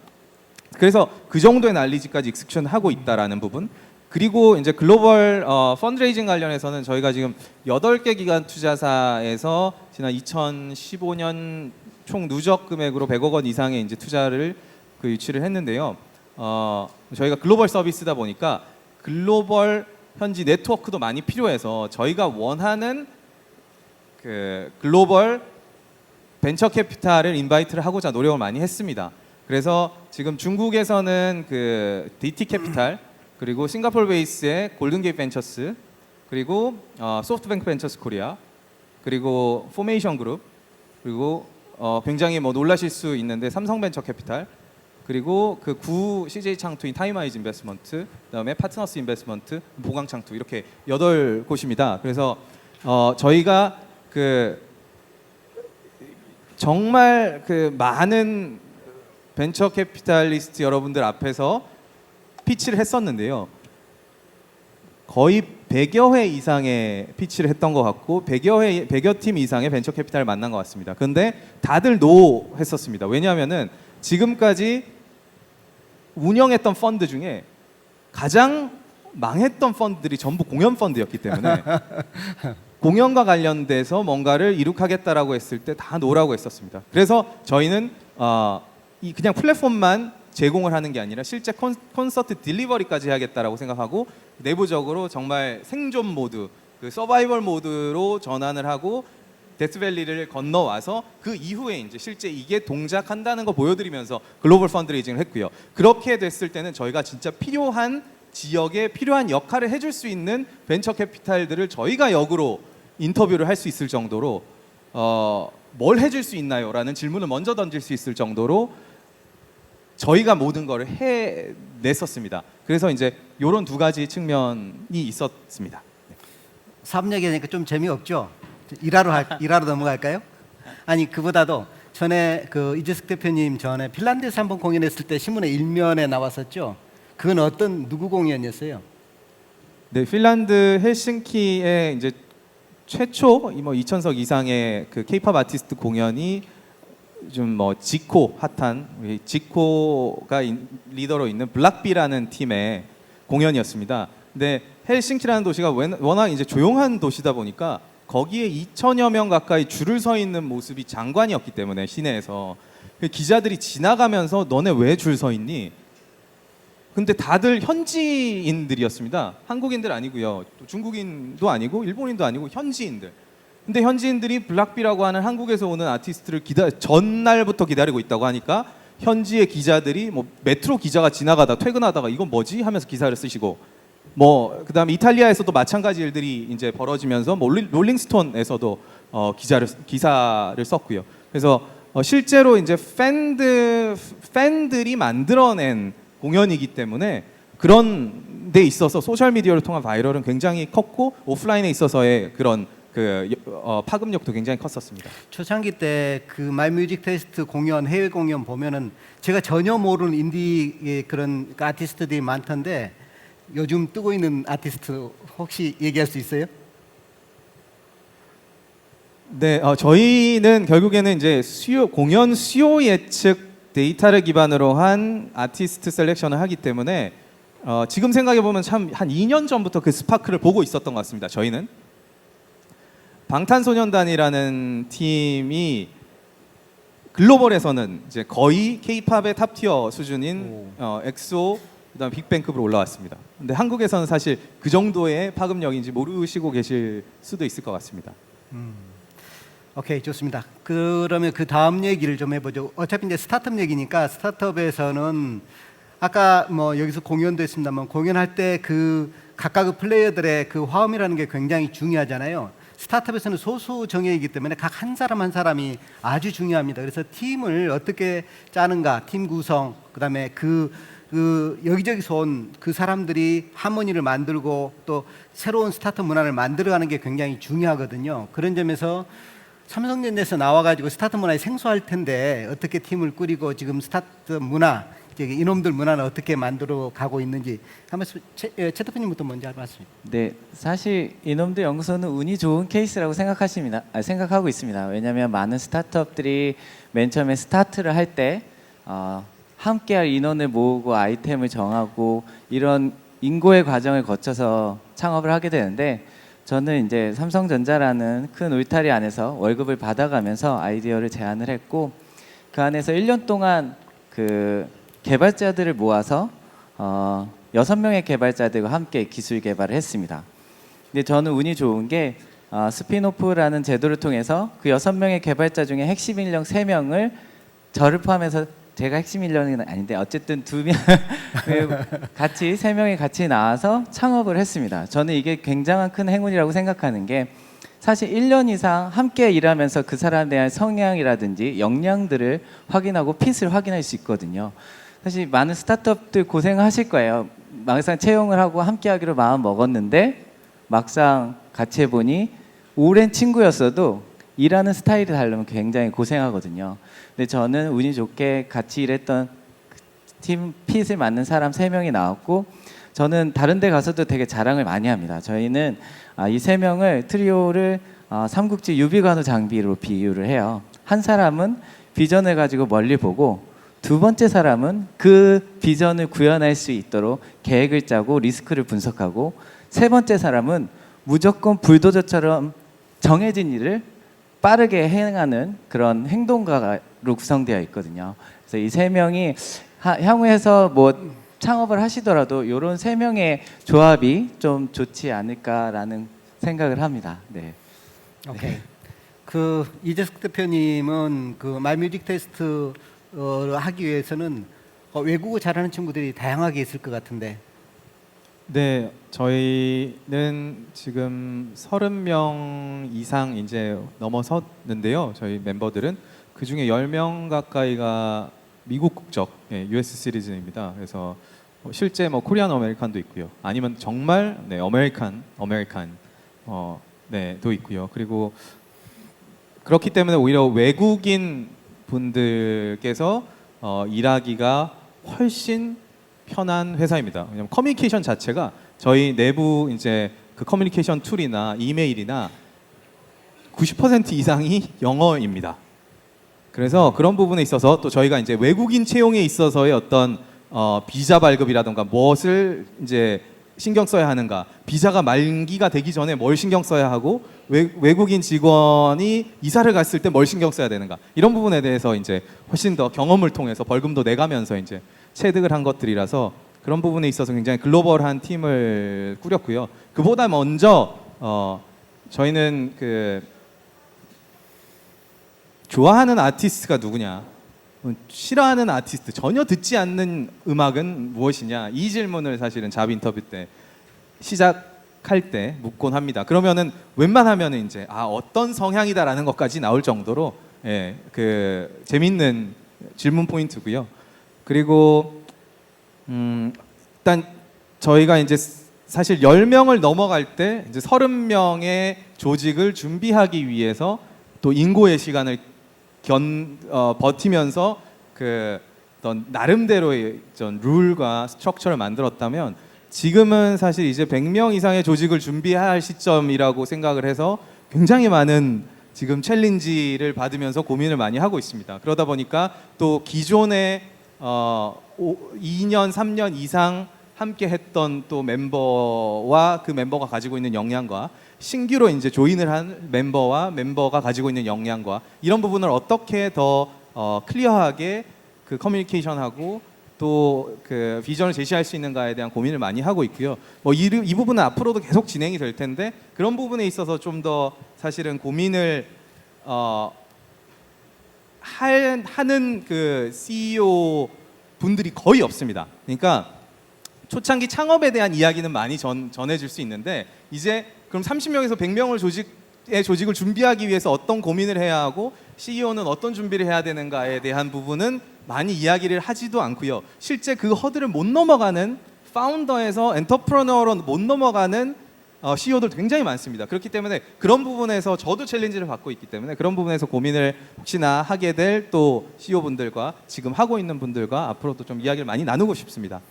그래서 그 정도의 난리지까지 익스큐션 하고 있다라는 부분. 그리고 이제 글로벌 펀드레이징 관련해서는 저희가 지금 8개 기관 투자사에서 지난 2015년 총 누적 금액으로 100억 원 이상의 이제 투자를 그 유치를 했는데요. 저희가 글로벌 서비스다 보니까 글로벌 현지 네트워크도 많이 필요해서 저희가 원하는 그 글로벌 벤처 캐피탈을 인바이트를 하고자 노력을 많이 했습니다. 그래서 지금 중국에서는 그 DT 캐피탈 그리고 싱가포르 베이스의 골든게이트 벤처스 그리고 소프트뱅크 벤처스 코리아 그리고 포메이션 그룹 그리고 굉장히 뭐 놀라실 수 있는데 삼성벤처 캐피탈 그리고 그 구 CJ 창투인 타이마이즈 인베스트먼트 그다음에 파트너스 인베스트먼트 보강창투 이렇게 8곳입니다. 그래서 저희가 그 정말 그 많은 벤처 캐피탈리스트 여러분들 앞에서 피치를 했었는데요. 거의 100여 회 이상의 피치를 했던 것 같고 100여 팀 이상의 벤처 캐피탈을 만난 것 같습니다. 그런데 다들 노 했었습니다. 왜냐하면은 지금까지 운영했던 펀드 중에 가장 망했던 펀드들이 전부 공연 펀드였기 때문에 공연과 관련돼서 뭔가를 이룩하겠다라고 했을 때 다 노라고 했었습니다. 그래서 저희는 그냥 플랫폼만 제공을 하는 게 아니라 실제 콘서트 딜리버리까지 해야겠다라고 생각하고 내부적으로 정말 생존 모드, 그 서바이벌 모드로 전환을 하고 데스밸리를 건너와서 그 이후에 이제 실제 이게 동작한다는 거 보여드리면서 글로벌 펀드레이징을 했고요. 그렇게 됐을 때는 저희가 진짜 필요한 지역에 필요한 역할을 해줄 수 있는 벤처 캐피탈들을 저희가 역으로 인터뷰를 할 수 있을 정도로 뭘 해줄 수 있나요? 라는 질문을 먼저 던질 수 있을 정도로 저희가 모든 걸 해냈었습니다. 그래서 이제 이런 두 가지 측면이 있었습니다. 사업 얘기하니까 좀 재미없죠? 일하러 넘어갈까요? 아니 그보다도 전에 그 이재석 대표님 전에 핀란드에서 한번 공연했을 때 신문에 일면에 나왔었죠. 그건 누구 공연이었어요? 네, 핀란드 헬싱키에 이제 최초 뭐 2,000석 이상의 그 K-팝 아티스트 공연이 좀 뭐 지코 핫한 우리 지코가 리더로 있는 블락비라는 팀의 공연이었습니다. 근데 헬싱키라는 도시가 워낙 이제 조용한 도시다 보니까 거기에 2,000여 명 가까이 줄을 서 있는 모습이 장관이었기 때문에 시내에서 기자들이 지나가면서 너네 왜 줄 서 있니? 근데 다들 현지인들이었습니다. 한국인들 아니고요. 또 중국인도 아니고 일본인도 아니고 현지인들. 근데 현지인들이 블락비라고 하는 한국에서 오는 아티스트를 전날부터 기다리고 있다고 하니까 현지의 기자들이 뭐 메트로 기자가 지나가다 퇴근하다가 이건 뭐지 하면서 기사를 쓰시고 뭐 그다음에 이탈리아에서도 마찬가지 일들이 이제 벌어지면서 뭐 롤링스톤에서도 기사를 썼고요. 그래서 실제로 이제 팬들이 만들어낸 공연이기 때문에 그런 데 있어서 소셜 미디어를 통한 바이럴은 굉장히 컸고 오프라인에 있어서의 그런 파급력도 굉장히 컸었습니다. 초창기 때 그 마이 뮤직 테스트 공연 해외 공연 보면은 제가 전혀 모르는 인디 그런 아티스트들이 많던데 요즘 뜨고 있는 아티스트 혹시 얘기할 수 있어요? 네, 저희는 결국에는 이제 공연 수요 예측 데이터를 기반으로 한 아티스트 셀렉션을 하기 때문에 지금 생각해 보면 참 한 2년 전부터 그 스파크를 보고 있었던 것 같습니다. 저희는 방탄소년단이라는 팀이 글로벌에서는 이제 거의 K-팝의 탑티어 수준인 엑소 그다음 빅뱅급으로 올라왔습니다. 근데 한국에서는 사실 그 정도의 파급력인지 모르시고 계실 수도 있을 것 같습니다. 오케이, 좋습니다. 그러면 그 다음 얘기를 좀 해보죠. 어차피 이제 스타트업 얘기니까 스타트업에서는 아까 뭐 여기서 공연도 했습니다만 공연할 때 그 각각의 플레이어들의 그 화음이라는 게 굉장히 중요하잖아요. 스타트업에서는 소수 정예이기 때문에 각 한 사람 한 사람이 아주 중요합니다. 그래서 팀을 어떻게 짜는가, 팀 구성, 그다음에 그 여기저기서 온 그 사람들이 하모니를 만들고 또 새로운 스타트업 문화를 만들어가는 게 굉장히 중요하거든요. 그런 점에서 삼성전자에서 나와가지고 스타트업 문화에 생소할 텐데 어떻게 팀을 꾸리고 지금 스타트업 문화, 이놈들 문화는 어떻게 만들어 가고 있는지 한번 최 대표님부터 먼저 말씀해. 네, 사실 이놈들 연구소는 운이 좋은 케이스라고 생각하고 있습니다. 왜냐하면 많은 스타트업들이 맨 처음에 스타트를 할 때 함께할 인원을 모으고 아이템을 정하고 이런 인고의 과정을 거쳐서 창업을 하게 되는데 저는 이제 삼성전자라는 큰 울타리 안에서 월급을 받아가면서 아이디어를 제안을 했고 그 안에서 1년 동안 그 개발자들을 모아서 6명의 개발자들과 함께 기술 개발을 했습니다. 근데 저는 운이 좋은 게 스피노프라는 제도를 통해서 그 6명의 개발자 중에 핵심 인력 3명을 저를 포함해서 제가 핵심 인력은 아닌데 어쨌든 2명 같이 3명이 같이 나와서 창업을 했습니다. 저는 이게 굉장한 큰 행운이라고 생각하는 게 사실 1년 이상 함께 일하면서 그 사람에 대한 성향이라든지 역량들을 확인하고 핏을 확인할 수 있거든요. 사실 많은 스타트업들 고생하실 거예요. 막상 채용을 하고 함께 하기로 마음 먹었는데 막상 같이 해보니 오랜 친구였어도 일하는 스타일이 다르면 굉장히 고생하거든요. 근데 저는 운이 좋게 같이 일했던 팀 핏을 맞는 사람 3명이 나왔고 저는 다른 데 가서도 되게 자랑을 많이 합니다. 저희는 이 3명을 트리오를 삼국지 유비관우 장비로 비유를 해요. 한 사람은 비전을 가지고 멀리 보고 두 번째 사람은 그 비전을 구현할 수 있도록 계획을 짜고 리스크를 분석하고 세 번째 사람은 무조건 불도저처럼 정해진 일을 빠르게 행하는 그런 행동가로 구성되어 있거든요. 그래서 이 3명이 향후에서 뭐 창업을 하시더라도 이런 3명의 조합이 좀 좋지 않을까라는 생각을 합니다. 네. 오케이. 그 이재석 대표님은 그 마이뮤직 테스트 하기 위해서는 외국어 잘하는 친구들이 다양하게 있을 것 같은데. 네, 저희는 지금 30명 이상 이제 넘어섰는데요. 저희 멤버들은 그 중에 10명 가까이가 미국 국적 US 시리즈입니다. 그래서 실제 뭐 코리안 아메리칸도 있고요. 아니면 정말 아메리칸 도 있고요. 그리고 그렇기 때문에 오히려 외국인 분들께서 일하기가 훨씬 편한 회사입니다. 왜냐하면 커뮤니케이션 자체가 저희 내부 이제 그 커뮤니케이션 툴이나 이메일이나 90% 이상이 영어입니다. 그래서 그런 부분에 있어서 또 저희가 이제 외국인 채용에 있어서의 어떤 비자 발급이라던가 무엇을 이제 신경 써야 하는가, 비자가 만기가 되기 전에 뭘 신경 써야 하고 외국인 직원이 이사를 갔을 때 뭘 신경 써야 되는가, 이런 부분에 대해서 이제 훨씬 더 경험을 통해서 벌금도 내가면서 이제 체득을 한 것들이라서 그런 부분에 있어서 굉장히 글로벌한 팀을 꾸렸고요. 그보다 먼저 저희는 그 좋아하는 아티스트가 누구냐, 싫어하는 아티스트, 전혀 듣지 않는 음악은 무엇이냐, 이 질문을 사실은 잡 인터뷰 때 시작할 때 묻곤 합니다. 그러면은 웬만하면은 이제 어떤 성향이다라는 것까지 나올 정도로 그 재밌는 질문 포인트고요. 그리고 일단 저희가 이제 사실 10명을 넘어갈 때 이제 30명의 조직을 준비하기 위해서 또 인고의 시간을 버티면서 그 어떤 나름대로의 전 룰과 스트럭처를 만들었다면, 지금은 사실 이제 100명 이상의 조직을 준비할 시점이라고 생각을 해서 굉장히 많은 지금 챌린지를 받으면서 고민을 많이 하고 있습니다. 그러다 보니까 또 기존에 2년, 3년 이상 함께 했던 또 멤버와 그 멤버가 가지고 있는 역량과 신규로 이제 조인을 한 멤버가 가지고 있는 역량과 이런 부분을 어떻게 더 클리어하게 그 커뮤니케이션하고 또 그 비전을 제시할 수 있는가에 대한 고민을 많이 하고 있고요. 뭐 이 부분은 앞으로도 계속 진행이 될 텐데, 그런 부분에 있어서 좀 더 사실은 고민을 하는 그 CEO 분들이 거의 없습니다. 그러니까 초창기 창업에 대한 이야기는 많이 전해질 수 있는데, 이제 그럼 30명에서 100명을 조직을 준비하기 위해서 어떤 고민을 해야 하고 CEO는 어떤 준비를 해야 되는가에 대한 부분은 많이 이야기를 하지도 않고요. 실제 그 허들을 못 넘어가는, 파운더에서 엔터프레너로 못 넘어가는 CEO들 굉장히 많습니다. 그렇기 때문에 그런 부분에서 저도 챌린지를 받고 있기 때문에 그런 부분에서 고민을 혹시나 하게 될 또 CEO분들과 지금 하고 있는 분들과 앞으로도 좀 이야기를 많이 나누고 싶습니다.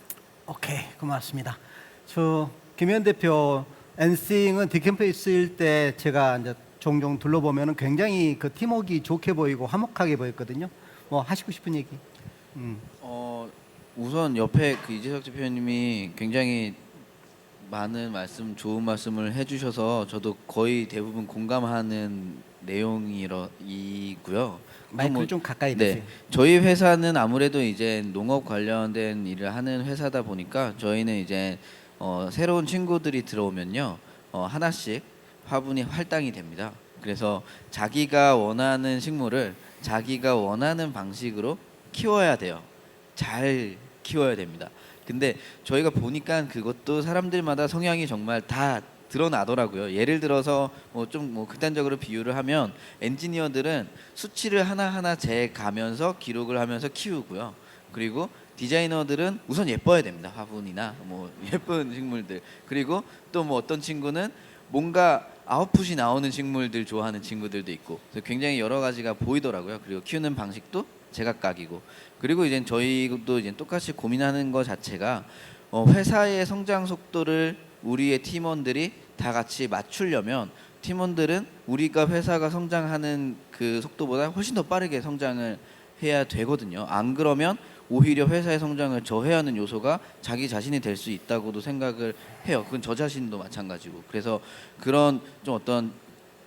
오케이, 고맙습니다. 저 김현 대표 엔싱은 디캠프에 있을 때 제가 이제 종종 둘러보면 굉장히 그 팀워크가 좋게 보이고 화목하게 보였거든요. 뭐 하시고 싶은 얘기? 우선 옆에 그 이재석 대표님이 굉장히 많은 좋은 말씀을 해주셔서 저도 거의 대부분 공감하는 내용이고요. 마이크를 좀 가까이 네, 대세요. 저희 회사는 아무래도 이제 농업 관련된 일을 하는 회사다 보니까 저희는 이제 새로운 친구들이 들어오면요, 하나씩 화분이 활당이 됩니다. 그래서 자기가 원하는 식물을 자기가 원하는 방식으로 키워야 돼요. 잘 키워야 됩니다. 근데 저희가 보니까 그것도 사람들마다 성향이 정말 다 드러나더라고요. 예를 들어서 좀 극단적으로 비유를 하면, 엔지니어들은 수치를 하나하나 재가면서 기록을 하면서 키우고요. 그리고 디자이너들은 우선 예뻐야 됩니다. 화분이나 예쁜 식물들. 그리고 또 어떤 친구는 뭔가 아웃풋이 나오는 식물들 좋아하는 친구들도 있고, 그래서 굉장히 여러 가지가 보이더라고요. 그리고 키우는 방식도 제각각이고, 그리고 이제 저희도 이제 똑같이 고민하는 것 자체가 회사의 성장 속도를 우리의 팀원들이 다 같이 맞추려면, 팀원들은 우리가 회사가 성장하는 그 속도보다 훨씬 더 빠르게 성장을 해야 되거든요. 안 그러면 오히려 회사의 성장을 저해하는 요소가 자기 자신이 될 수 있다고도 생각을 해요. 그건 저 자신도 마찬가지고. 그래서 그런 좀 어떤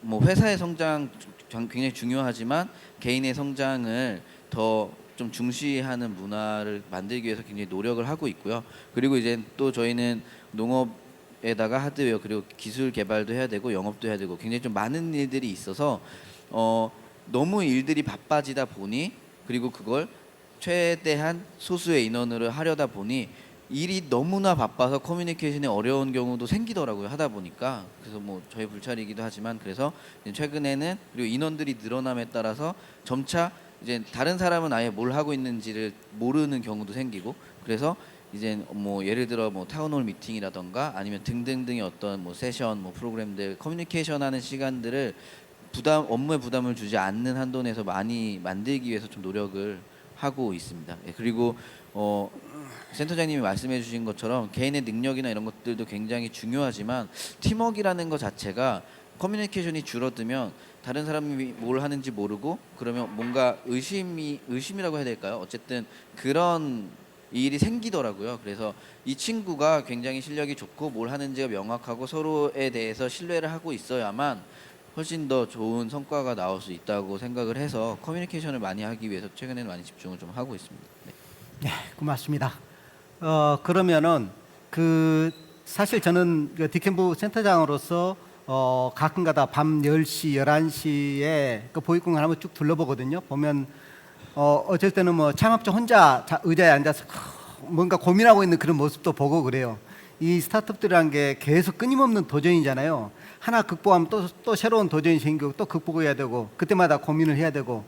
회사의 성장 굉장히 중요하지만 개인의 성장을 더 좀 중시하는 문화를 만들기 위해서 굉장히 노력을 하고 있고요. 그리고 이제 또 저희는 농업에다가 하드웨어 그리고 기술 개발도 해야 되고 영업도 해야 되고 굉장히 좀 많은 일들이 있어서 너무 일들이 바빠지다 보니, 그리고 그걸 최대한 소수의 인원으로 하려다 보니 일이 너무나 바빠서 커뮤니케이션이 어려운 경우도 생기더라고요. 하다 보니까. 그래서 저희 불찰이기도 하지만, 그래서 최근에는 그리고 인원들이 늘어남에 따라서 점차 이제 다른 사람은 아예 뭘 하고 있는지를 모르는 경우도 생기고, 그래서 이제 예를 들어 타운홀 미팅이라던가 아니면 등등등의 어떤 세션 프로그램들 커뮤니케이션하는 시간들을 업무에 부담을 주지 않는 한도 내에서 많이 만들기 위해서 좀 노력을 하고 있습니다. 그리고 센터장님이 말씀해 주신 것처럼 개인의 능력이나 이런 것들도 굉장히 중요하지만 팀워크라는 것 자체가 커뮤니케이션이 줄어들면 다른 사람이 뭘 하는지 모르고 그러면 뭔가 의심이라고 해야 될까요? 어쨌든 그런 일이 생기더라고요. 그래서 이 친구가 굉장히 실력이 좋고 뭘 하는지가 명확하고 서로에 대해서 신뢰를 하고 있어야만 훨씬 더 좋은 성과가 나올 수 있다고 생각을 해서 커뮤니케이션을 많이 하기 위해서 최근에는 많이 집중을 좀 하고 있습니다. 네. 네, 고맙습니다. 그러면은 사실 저는 그 디캠프 센터장으로서 가끔가다 밤 10시, 11시에 그 보육공간 한번 쭉 둘러보거든요. 보면 어쩔 때는 뭐 창업자 혼자 의자에 앉아서 뭔가 고민하고 있는 그런 모습도 보고 그래요. 이 스타트업들이라는 게 계속 끊임없는 도전이잖아요. 하나 극복하면 또 새로운 도전이 생기고 또 극복해야 되고 그때마다 고민을 해야 되고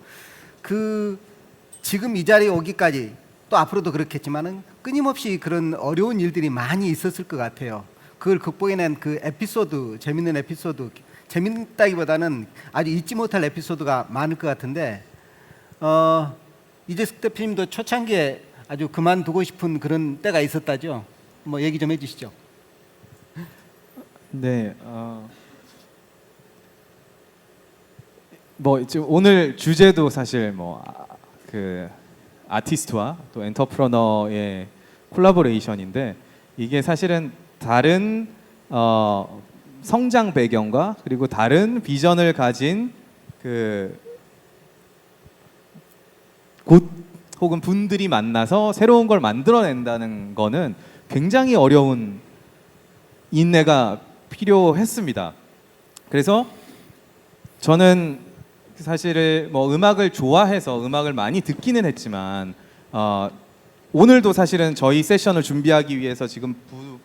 지금 이 자리에 오기까지 또 앞으로도 그렇겠지만은 끊임없이 그런 어려운 일들이 많이 있었을 것 같아요. 그걸 극복해낸 그 에피소드, 재밌는 에피소드, 재밌다기보다는 아주 잊지 못할 에피소드가 많을 것 같은데 이재석 대표님도 초창기에 아주 그만두고 싶은 그런 때가 있었다죠. 뭐 얘기 좀 해주시죠. 네. 뭐 지금 오늘 주제도 사실 그 아티스트와 또 엔터프러너의 콜라보레이션인데 이게 사실은 다른 성장 배경과 그리고 다른 비전을 가진 곳 혹은 분들이 만나서 새로운 걸 만들어낸다는 거는 굉장히 어려운 인내가 필요했습니다. 그래서 저는 사실 뭐 음악을 좋아해서 음악을 많이 듣기는 했지만 오늘도 사실은 저희 세션을 준비하기 위해서 지금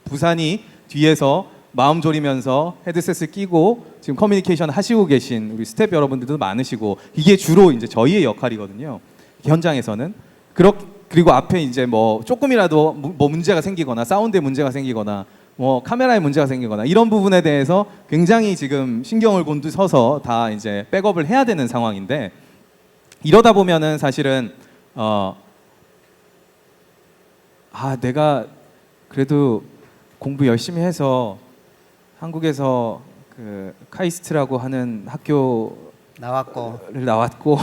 부산이 뒤에서 마음 졸이면서 헤드셋을 끼고 지금 커뮤니케이션 하시고 계신 우리 스태프 여러분들도 많으시고 이게 주로 이제 저희의 역할이거든요. 현장에서는 그리고 앞에 이제 뭐 조금이라도 뭐 문제가 생기거나 사운드에 문제가 생기거나 뭐 카메라에 문제가 생기거나 이런 부분에 대해서 굉장히 지금 신경을 곤두서서 다 이제 백업을 해야 되는 상황인데 이러다 보면은 사실은 내가 그래도 공부 열심히 해서 한국에서 그 카이스트라고 하는 학교를 나왔고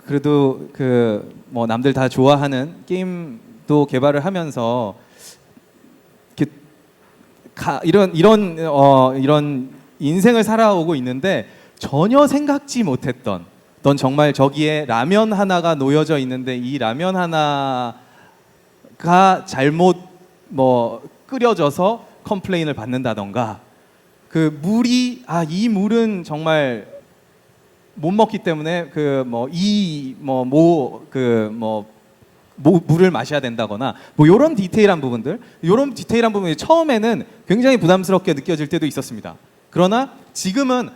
그래도 그 뭐 남들 다 좋아하는 게임도 개발을 하면서 이런 인생을 살아오고 있는데 전혀 생각지 못했던 넌 정말 저기에 라면 하나가 놓여져 있는데 이 라면 하나가 잘못 끓여져서 컴플레인을 받는다던가 그 물이 이 물은 정말 못 먹기 때문에 물을 마셔야 된다거나 뭐 이런 디테일한 부분이 처음에는 굉장히 부담스럽게 느껴질 때도 있었습니다. 그러나 지금은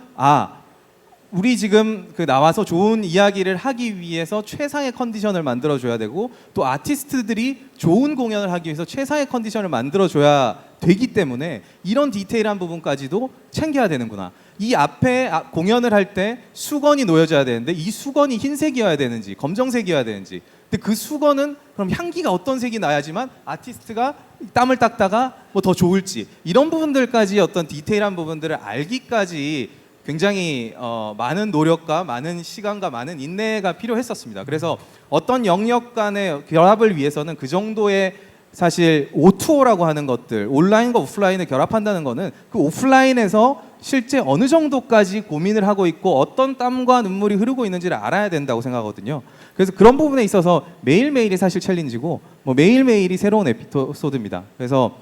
우리 지금 나와서 좋은 이야기를 하기 위해서 최상의 컨디션을 만들어줘야 되고 또 아티스트들이 좋은 공연을 하기 위해서 최상의 컨디션을 만들어줘야 되기 때문에 이런 디테일한 부분까지도 챙겨야 되는구나. 이 앞에 공연을 할 때 수건이 놓여져야 되는데 이 수건이 흰색이어야 되는지 검정색이어야 되는지 근데 그 수건은 그럼 향기가 어떤 색이 나야지만 아티스트가 땀을 닦다가 뭐 더 좋을지 이런 부분들까지 어떤 디테일한 부분들을 알기까지 굉장히 많은 노력과 많은 시간과 많은 인내가 필요했었습니다. 그래서 어떤 영역 간의 결합을 위해서는 그 정도의 사실 O2O라고 하는 것들 온라인과 오프라인을 결합한다는 거는 그 오프라인에서 실제 어느 정도까지 고민을 하고 있고 어떤 땀과 눈물이 흐르고 있는지를 알아야 된다고 생각하거든요. 그래서 그런 부분에 있어서 매일매일이 사실 챌린지고 뭐 매일매일이 새로운 에피소드입니다. 그래서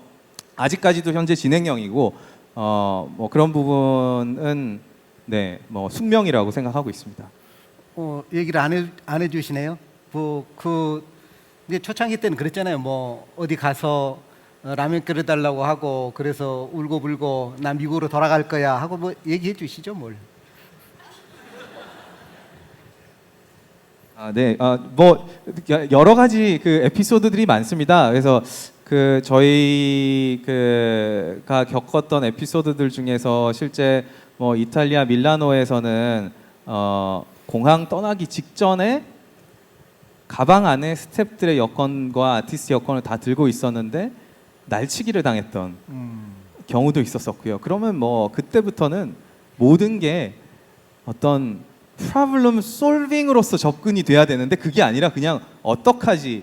아직까지도 현재 진행형이고 뭐 그런 부분은 뭐 숙명이라고 생각하고 있습니다. 얘기를 안 해주시네요. 이제 초창기 때는 그랬잖아요. 뭐 어디 가서 라면 끓여달라고 하고 그래서 울고불고 나 미국으로 돌아갈 거야 하고 뭐 얘기해 주시죠 뭘. 뭐 여러 가지 그 에피소드들이 많습니다. 그래서 저희가 겪었던 에피소드들 중에서 실제 뭐 이탈리아 밀라노에서는 공항 떠나기 직전에 가방 안에 스태프들의 여권과 아티스트 여권을 다 들고 있었는데 날치기를 당했던 경우도 있었었고요. 그러면 뭐 그때부터는 모든 게 어떤 프로블럼 솔빙으로서 접근이 돼야 되는데 그게 아니라 그냥 어떡하지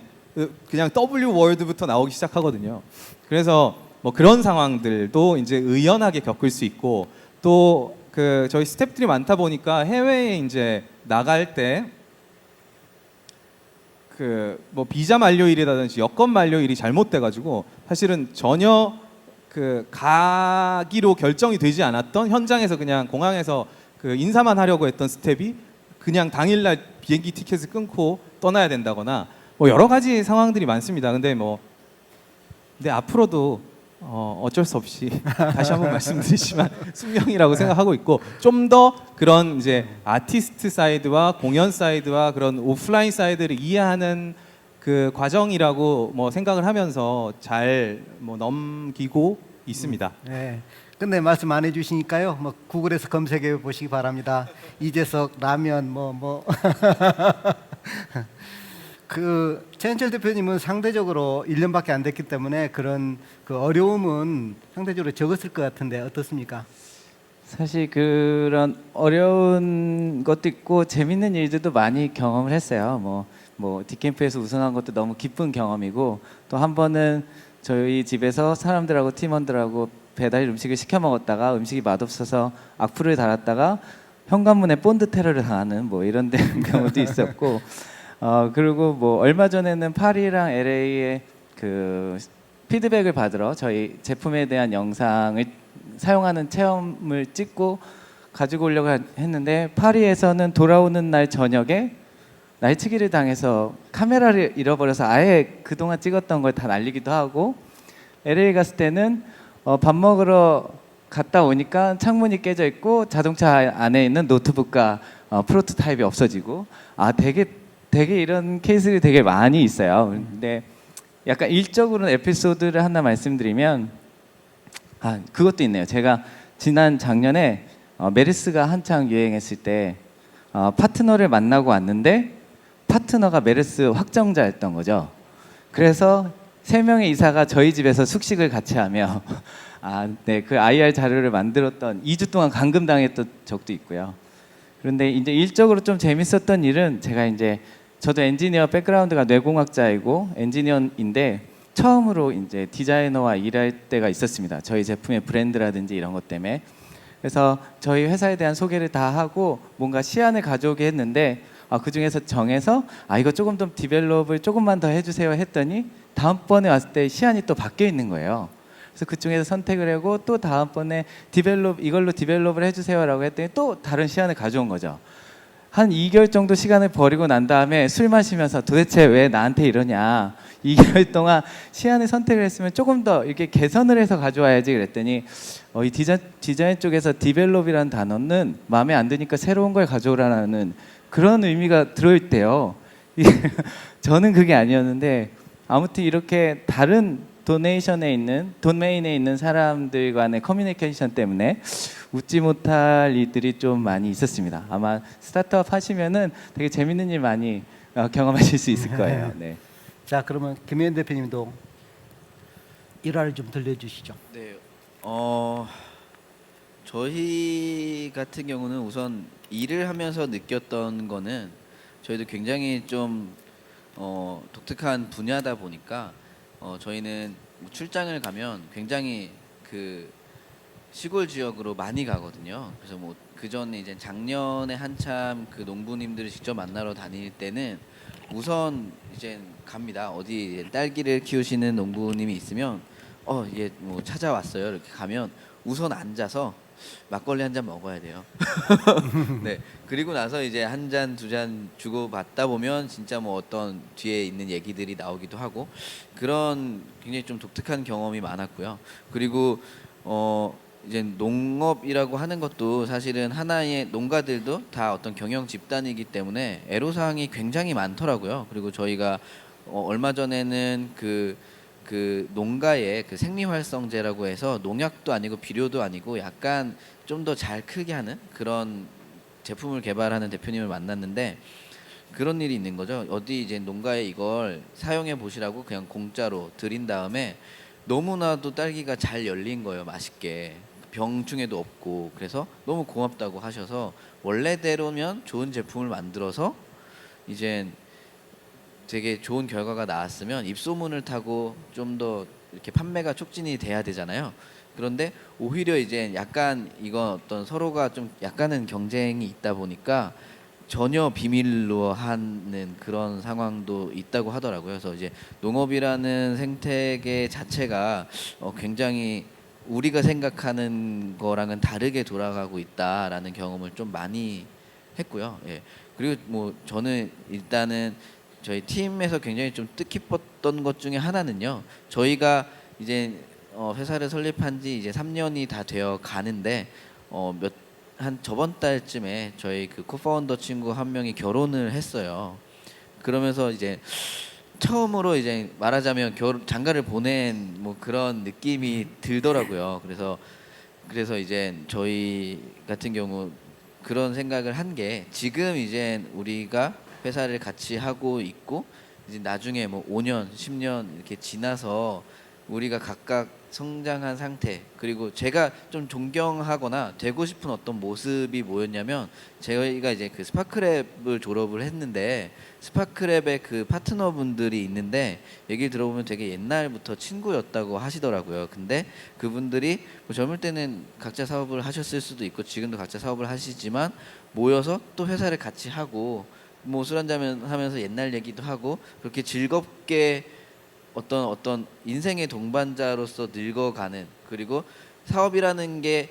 그냥 W 월드부터 나오기 시작하거든요. 그래서 뭐 그런 상황들도 이제 의연하게 겪을 수 있고 또 그 저희 스태프들이 많다 보니까 해외에 이제 나갈 때 그 뭐 비자 만료일이라든지 여권 만료일이 잘못돼가지고 사실은 전혀 그 가기로 결정이 되지 않았던 현장에서 그냥 공항에서 그 인사만 하려고 했던 스텝이 그냥 당일날 비행기 티켓을 끊고 떠나야 된다거나 뭐 여러 가지 상황들이 많습니다. 근데 앞으로도 어쩔 수 없이 다시 한번 말씀드리지만 숙명이라고 생각하고 있고 좀 더 그런 이제 아티스트 사이드와 공연 사이드와 그런 오프라인 사이드를 이해하는 그 과정이라고 뭐 생각을 하면서 잘 뭐 넘기고 있습니다. 네. 근데 말씀 안 해주시니까요. 뭐 구글에서 검색해 보시기 바랍니다. 이재석 라면 그 최현철 대표님은 상대적으로 1년밖에 안 됐기 때문에 그런 그 어려움은 상대적으로 적었을 것 같은데 어떻습니까? 사실 그런 어려운 것도 있고 재밌는 일들도 많이 경험을 했어요. 뭐 디캠프에서 우승한 것도 너무 기쁜 경험이고 또 한 번은 저희 집에서 사람들하고 팀원들하고 배달 음식을 시켜 먹었다가 음식이 맛없어서 악플을 달았다가 현관문에 본드 테러를 당하는 뭐 이런 경우도 있었고 그리고 뭐 얼마 전에는 파리랑 LA에 그 피드백을 받으러 저희 제품에 대한 영상을 사용하는 체험을 찍고 가지고 오려고 했는데 파리에서는 돌아오는 날 저녁에 날치기를 당해서 카메라를 잃어버려서 아예 그동안 찍었던 걸 다 날리기도 하고 LA 갔을 때는 밥 먹으러 갔다 오니까 창문이 깨져 있고 자동차 안에 있는 노트북과 프로토타입이 없어지고 되게 이런 케이스들이 되게 많이 있어요. 근데 약간 일적으로는 에피소드를 하나 말씀드리면 그것도 있네요. 제가 지난 작년에 메르스가 한창 유행했을 때 파트너를 만나고 왔는데 파트너가 메르스 확정자였던 거죠. 그래서 3명의 이사가 저희 집에서 숙식을 같이 하며 그 IR 자료를 만들었던 2주 동안 감금당했던 적도 있고요. 그런데 이제 일적으로 좀 재밌었던 일은 제가 이제 저도 엔지니어 백그라운드가 뇌공학자이고 엔지니어인데 처음으로 이제 디자이너와 일할 때가 있었습니다. 저희 제품의 브랜드라든지 이런 것 때문에. 그래서 저희 회사에 대한 소개를 다 하고 뭔가 시안을 가져오게 했는데 그 중에서 정해서 이거 조금 더 디벨롭을 조금만 더 해주세요 했더니 다음번에 왔을 때 시안이 또 바뀌어 있는 거예요. 그래서 그 중에서 선택을 하고 또 다음번에 이걸로 디벨롭을 해주세요라고 했더니 또 다른 시안을 가져온 거죠. 한 2개월 정도 시간을 버리고 난 다음에 술 마시면서 도대체 왜 나한테 이러냐 2개월 동안 시안을 선택을 했으면 조금 더 이렇게 개선을 해서 가져와야지 그랬더니 이 디자인 쪽에서 디벨롭이라는 단어는 마음에 안 드니까 새로운 걸 가져오라는 그런 의미가 들어있대요. 저는 그게 아니었는데 아무튼 이렇게 다른 도메인에 있는 사람들 간의 커뮤니케이션 때문에 웃지 못할 일들이 좀 많이 있었습니다. 아마 스타트업 하시면은 되게 재밌는 일 많이 경험하실 수 있을 거예요. 네. 자, 그러면 김혜연 대표님도 일화를 좀 들려주시죠. 네, 저희 같은 경우는 우선 일을 하면서 느꼈던 거는 저희도 굉장히 좀 독특한 분야다 보니까 저희는 출장을 가면 굉장히 그 시골 지역으로 많이 가거든요. 그래서 뭐 그 전에 이제 작년에 한참 그 농부님들을 직접 만나러 다닐 때는 우선 이제 갑니다. 어디 딸기를 키우시는 농부님이 있으면 얘 뭐 찾아왔어요. 이렇게 가면 우선 앉아서 막걸리 한 잔 먹어야 돼요. 네. 그리고 나서 이제 한 잔, 두 잔 주고 받다 보면 진짜 뭐 어떤 뒤에 있는 얘기들이 나오기도 하고 그런 굉장히 좀 독특한 경험이 많았고요. 그리고 이제 농업이라고 하는 것도 사실은 하나의 농가들도 다 어떤 경영 집단이기 때문에 애로사항이 굉장히 많더라고요. 그리고 저희가 얼마 전에는 그 농가의 그 생리활성제라고 해서 농약도 아니고 비료도 아니고 약간 좀 더 잘 크게 하는 그런 제품을 개발하는 대표님을 만났는데 그런 일이 있는 거죠. 어디 이제 농가에 이걸 사용해 보시라고 그냥 공짜로 드린 다음에 너무나도 딸기가 잘 열린 거예요. 맛있게. 병충해도 없고. 그래서 너무 고맙다고 하셔서 원래대로면 좋은 제품을 만들어서 이제 되게 좋은 결과가 나왔으면 입소문을 타고 좀 더 이렇게 판매가 촉진이 돼야 되잖아요. 그런데 오히려 이제 약간 이건 어떤 서로가 좀 약간은 경쟁이 있다 보니까 전혀 비밀로 하는 그런 상황도 있다고 하더라고요. 그래서 이제 농업이라는 생태계 자체가 굉장히 우리가 생각하는 거랑은 다르게 돌아가고 있다라는 경험을 좀 많이 했고요. 예. 그리고 뭐 저는 일단은 저희 팀에서 굉장히 좀 뜻깊었던 것 중에 하나는요. 저희가 이제 회사를 설립한 지 이제 3년이 다 되어 가는데 한 저번 달쯤에 저희 그 코파운더 친구 한 명이 결혼을 했어요. 그러면서 이제 처음으로 이제 말하자면 장가를 보낸 뭐 그런 느낌이 들더라고요. 그래서 이제 저희 같은 경우 그런 생각을 한 게 지금 이제 우리가 회사를 같이 하고 있고 이제 나중에 뭐 5년, 10년 이렇게 지나서 우리가 각각 성장한 상태 그리고 제가 좀 존경하거나 되고 싶은 어떤 모습이 뭐였냐면 저희가 이제 그 스파크랩을 졸업을 했는데 스파크랩의 그 파트너분들이 있는데 얘기를 들어보면 되게 옛날부터 친구였다고 하시더라고요. 근데 그분들이 뭐 젊을 때는 각자 사업을 하셨을 수도 있고 지금도 각자 사업을 하시지만 모여서 또 회사를 같이 하고 뭐 술 한잔 하면서 옛날 얘기도 하고 그렇게 즐겁게 어떤 인생의 동반자로서 늙어가는 그리고 사업이라는 게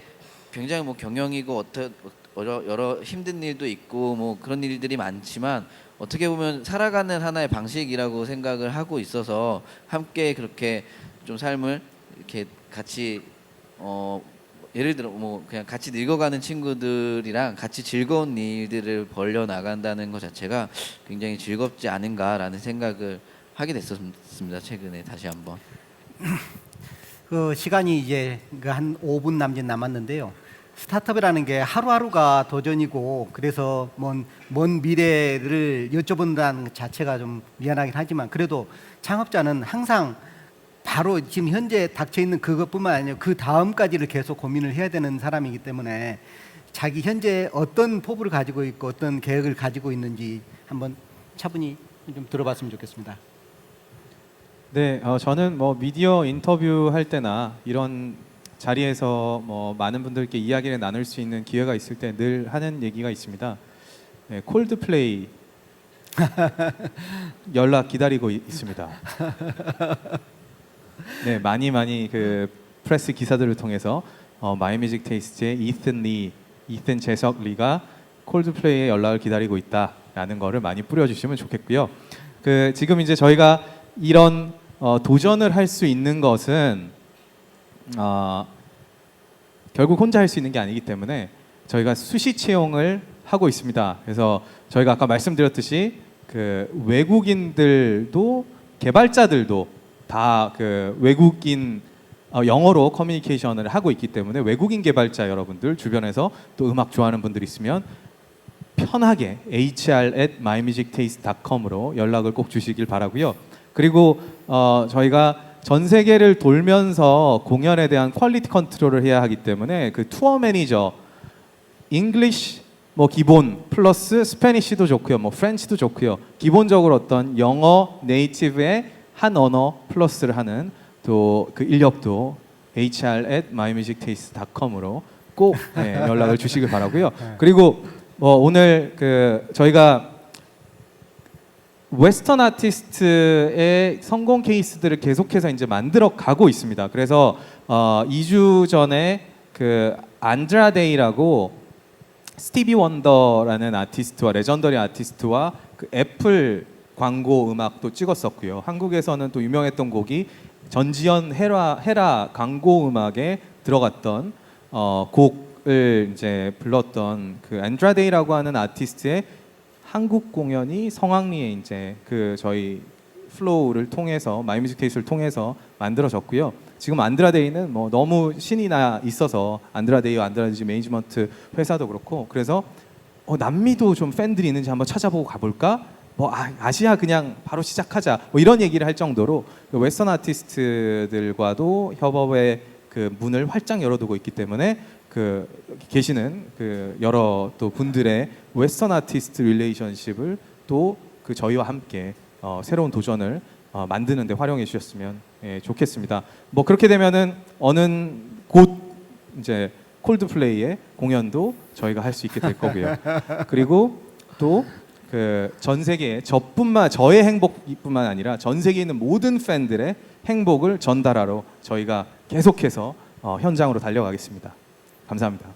굉장히 뭐 경영이고 여러 힘든 일도 있고 뭐 그런 일들이 많지만 어떻게 보면 살아가는 하나의 방식이라고 생각을 하고 있어서 함께 그렇게 좀 삶을 이렇게 같이 예를 들어 뭐 그냥 같이 늙어가는 친구들이랑 같이 즐거운 일들을 벌려 나간다는 것 자체가 굉장히 즐겁지 않은가라는 생각을 하게 됐었습니다. 최근에 다시 한번. 그 시간이 이제 한 5분 남짓 남았는데요. 스타트업이라는 게 하루하루가 도전이고 그래서 먼 미래를 여쭤본다는 것 자체가 좀 미안하긴 하지만 그래도 창업자는 항상 바로 지금 현재 닥쳐 있는 그것뿐만 아니라 그 다음까지를 계속 고민을 해야 되는 사람이기 때문에 자기 현재 어떤 포부를 가지고 있고 어떤 계획을 가지고 있는지 한번 차분히 좀 들어봤으면 좋겠습니다. 네, 저는 뭐 미디어 인터뷰 할 때나 이런 자리에서 뭐 많은 분들께 이야기를 나눌 수 있는 기회가 있을 때 늘 하는 얘기가 있습니다. 네, 콜드플레이 연락 기다리고 있습니다. 네, 많이 그 프레스 기사들을 통해서 마이뮤직 테이스트의 이튼 재석 리가 콜드플레이의 연락을 기다리고 있다라는 거를 많이 뿌려주시면 좋겠고요. 그 지금 이제 저희가 이런 도전을 할 수 있는 것은 결국 혼자 할 수 있는 게 아니기 때문에 저희가 수시 채용을 하고 있습니다. 그래서 저희가 아까 말씀드렸듯이 그 외국인들도 개발자들도 다 그 외국인 영어로 커뮤니케이션을 하고 있기 때문에 외국인 개발자 여러분들 주변에서 또 음악 좋아하는 분들 있으면 편하게 hr@mymusictaste.com으로 연락을 꼭 주시길 바라고요. 그리고 저희가 전 세계를 돌면서 공연에 대한 퀄리티 컨트롤을 해야 하기 때문에 그 투어 매니저 잉글리시 뭐 기본 플러스 스페니쉬도 좋고요. 뭐 프렌치도 좋고요. 기본적으로 어떤 영어 네이티브의 한 언어 플러스를 하는 또 그 인력도 hr@mymusictaste.com으로 꼭 연락을 주시길 바라고요. 그리고 오늘 그 저희가 웨스턴 아티스트의 성공 케이스들을 계속해서 이제 만들어 가고 있습니다. 그래서 2주 전에 그 안드라데이라고 스티비 원더라는 아티스트와 레전더리 아티스트와 그 애플 광고 음악도 찍었었고요. 한국에서는 또 유명했던 곡이 전지현 헤라 광고 음악에 들어갔던 곡을 이제 불렀던 그 안드라데이라고 하는 아티스트의 한국 공연이 성황리에 이제 그 저희 플로우를 통해서 마이뮤직 테이스트를 통해서 만들어졌고요. 지금 안드라데이는 뭐 너무 신이 나 있어서 안드라데이와 안드라데이 매니지먼트 회사도 그렇고 그래서 남미도 좀 팬들이 있는지 한번 찾아보고 가볼까 아시아 그냥 바로 시작하자 뭐 이런 얘기를 할 정도로 그 웨스턴 아티스트들과도 협업의 그 문을 활짝 열어두고 있기 때문에 그 계시는 그 여러 또 분들의 웨스턴 아티스트 릴레이션십을 또 그 저희와 함께 새로운 도전을 만드는 데 활용해 주셨으면 좋겠습니다. 뭐 그렇게 되면은 어느 곧 이제 콜드플레이의 공연도 저희가 할 수 있게 될 거고요. 그리고 또 그 전 세계 저의 행복뿐만 아니라 전 세계에 있는 모든 팬들의 행복을 전달하러 저희가 계속해서 현장으로 달려가겠습니다. 감사합니다.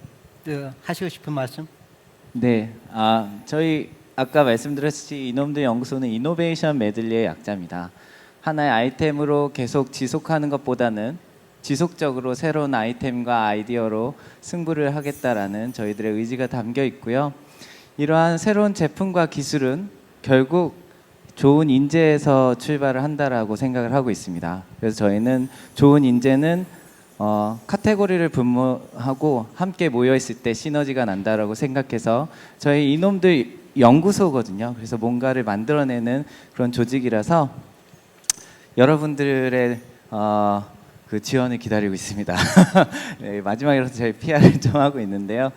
하시고 싶은 말씀? 네, 저희 아까 말씀드렸듯이 이놈들 연구소는 이노베이션 메들리의 약자입니다. 하나의 아이템으로 계속 지속하는 것보다는 지속적으로 새로운 아이템과 아이디어로 승부를 하겠다라는 저희들의 의지가 담겨 있고요. 이러한 새로운 제품과 기술은 결국 좋은 인재에서 출발을 한다라고 생각을 하고 있습니다. 그래서 저희는 좋은 인재는 카테고리를 분모하고 함께 모여 있을 때 시너지가 난다라고 생각해서 저희 이놈들 연구소거든요. 그래서 뭔가를 만들어내는 그런 조직이라서 여러분들의 그 지원을 기다리고 있습니다. 네, 마지막으로 저희 PR을 좀 하고 있는데요.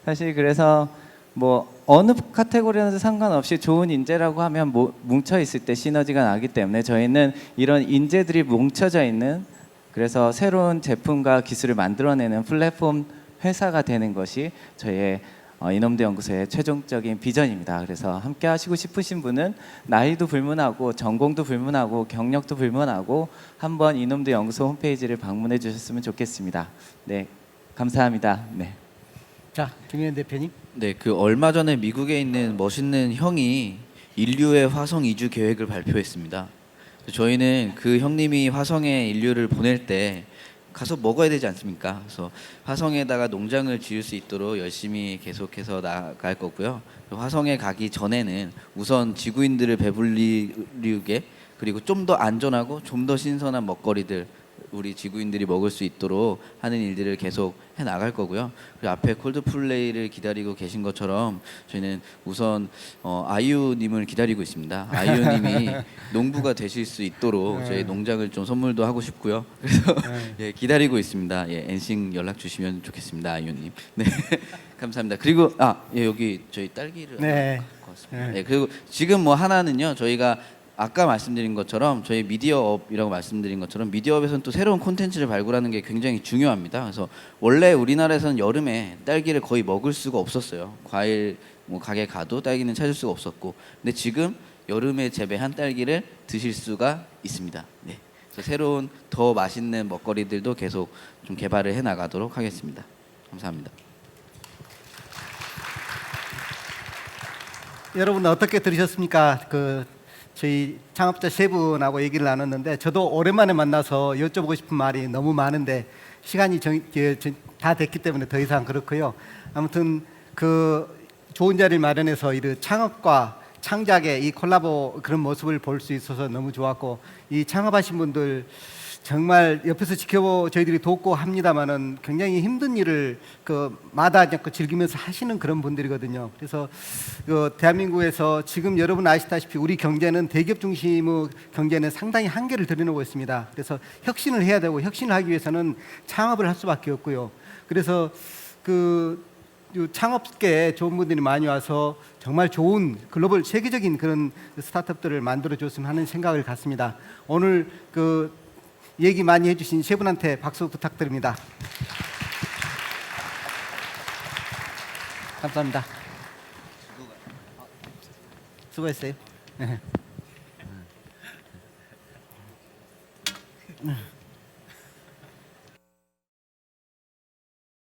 사실 그래서 뭐 어느 카테고리라도 상관없이 좋은 인재라고 하면 뭉쳐 있을 때 시너지가 나기 때문에 저희는 이런 인재들이 뭉쳐져 있는 그래서 새로운 제품과 기술을 만들어내는 플랫폼 회사가 되는 것이 저희의 이놈들 연구소의 최종적인 비전입니다. 그래서 함께 하시고 싶으신 분은 나이도 불문하고 전공도 불문하고 경력도 불문하고 한번 이놈들 연구소 홈페이지를 방문해 주셨으면 좋겠습니다. 네, 감사합니다. 네. 자, 김현 대표님. 네, 그 얼마 전에 미국에 있는 멋있는 형이 인류의 화성 이주 계획을 발표했습니다. 저희는 그 형님이 화성에 인류를 보낼 때 가서 먹어야 되지 않습니까? 그래서 화성에다가 농장을 지을 수 있도록 열심히 계속해서 나갈 거고요. 화성에 가기 전에는 우선 지구인들을 배불리게 그리고 좀 더 안전하고 좀 더 신선한 먹거리들 우리 지구인들이 먹을 수 있도록 하는 일들을 계속 해 나갈 거고요. 그리고 앞에 콜드플레이를 기다리고 계신 것처럼 저희는 우선 아이유님을 기다리고 있습니다. 아이유님이 농부가 되실 수 있도록 저희 농장을 좀 선물도 하고 싶고요. 그래서 예, 기다리고 있습니다. 예, 엔싱 연락 주시면 좋겠습니다, 아이유님. 네, 감사합니다. 그리고 예, 여기 저희 딸기를 갖고 왔습니다. 네, 그리고 지금 뭐 하나는요, 저희가 아까 말씀드린 것처럼 저희 미디어업이라고 말씀드린 것처럼 미디어업에서는 또 새로운 콘텐츠를 발굴하는 게 굉장히 중요합니다. 그래서 원래 우리나라에서는 여름에 딸기를 거의 먹을 수가 없었어요. 과일 뭐 가게 가도 딸기는 찾을 수가 없었고, 근데 지금 여름에 재배한 딸기를 드실 수가 있습니다. 네. 그래서 새로운 더 맛있는 먹거리들도 계속 좀 개발을 해 나가도록 하겠습니다. 감사합니다. 여러분 어떻게 들으셨습니까? 저희 창업자 세 분하고 얘기를 나눴는데 저도 오랜만에 만나서 여쭤보고 싶은 말이 너무 많은데 시간이 다 됐기 때문에 더 이상 그렇고요. 아무튼 그 좋은 자리를 마련해서 이 창업과 창작의 이 콜라보 그런 모습을 볼 수 있어서 너무 좋았고, 이 창업하신 분들 정말 옆에서 저희들이 돕고 합니다만은 굉장히 힘든 일을 마다하지 않고 즐기면서 하시는 그런 분들이거든요. 그래서 대한민국에서 지금 여러분 아시다시피 우리 경제는 대기업 중심의 경제는 상당히 한계를 드러내고 있습니다. 그래서 혁신을 해야 되고 혁신을 하기 위해서는 창업을 할 수밖에 없고요. 그래서 창업계에 좋은 분들이 많이 와서 정말 좋은 글로벌 세계적인 그런 스타트업들을 만들어 줬으면 하는 생각을 갖습니다. 오늘 얘기 많이 해주신 세 분한테 박수 부탁드립니다. 감사합니다. 수고했어요.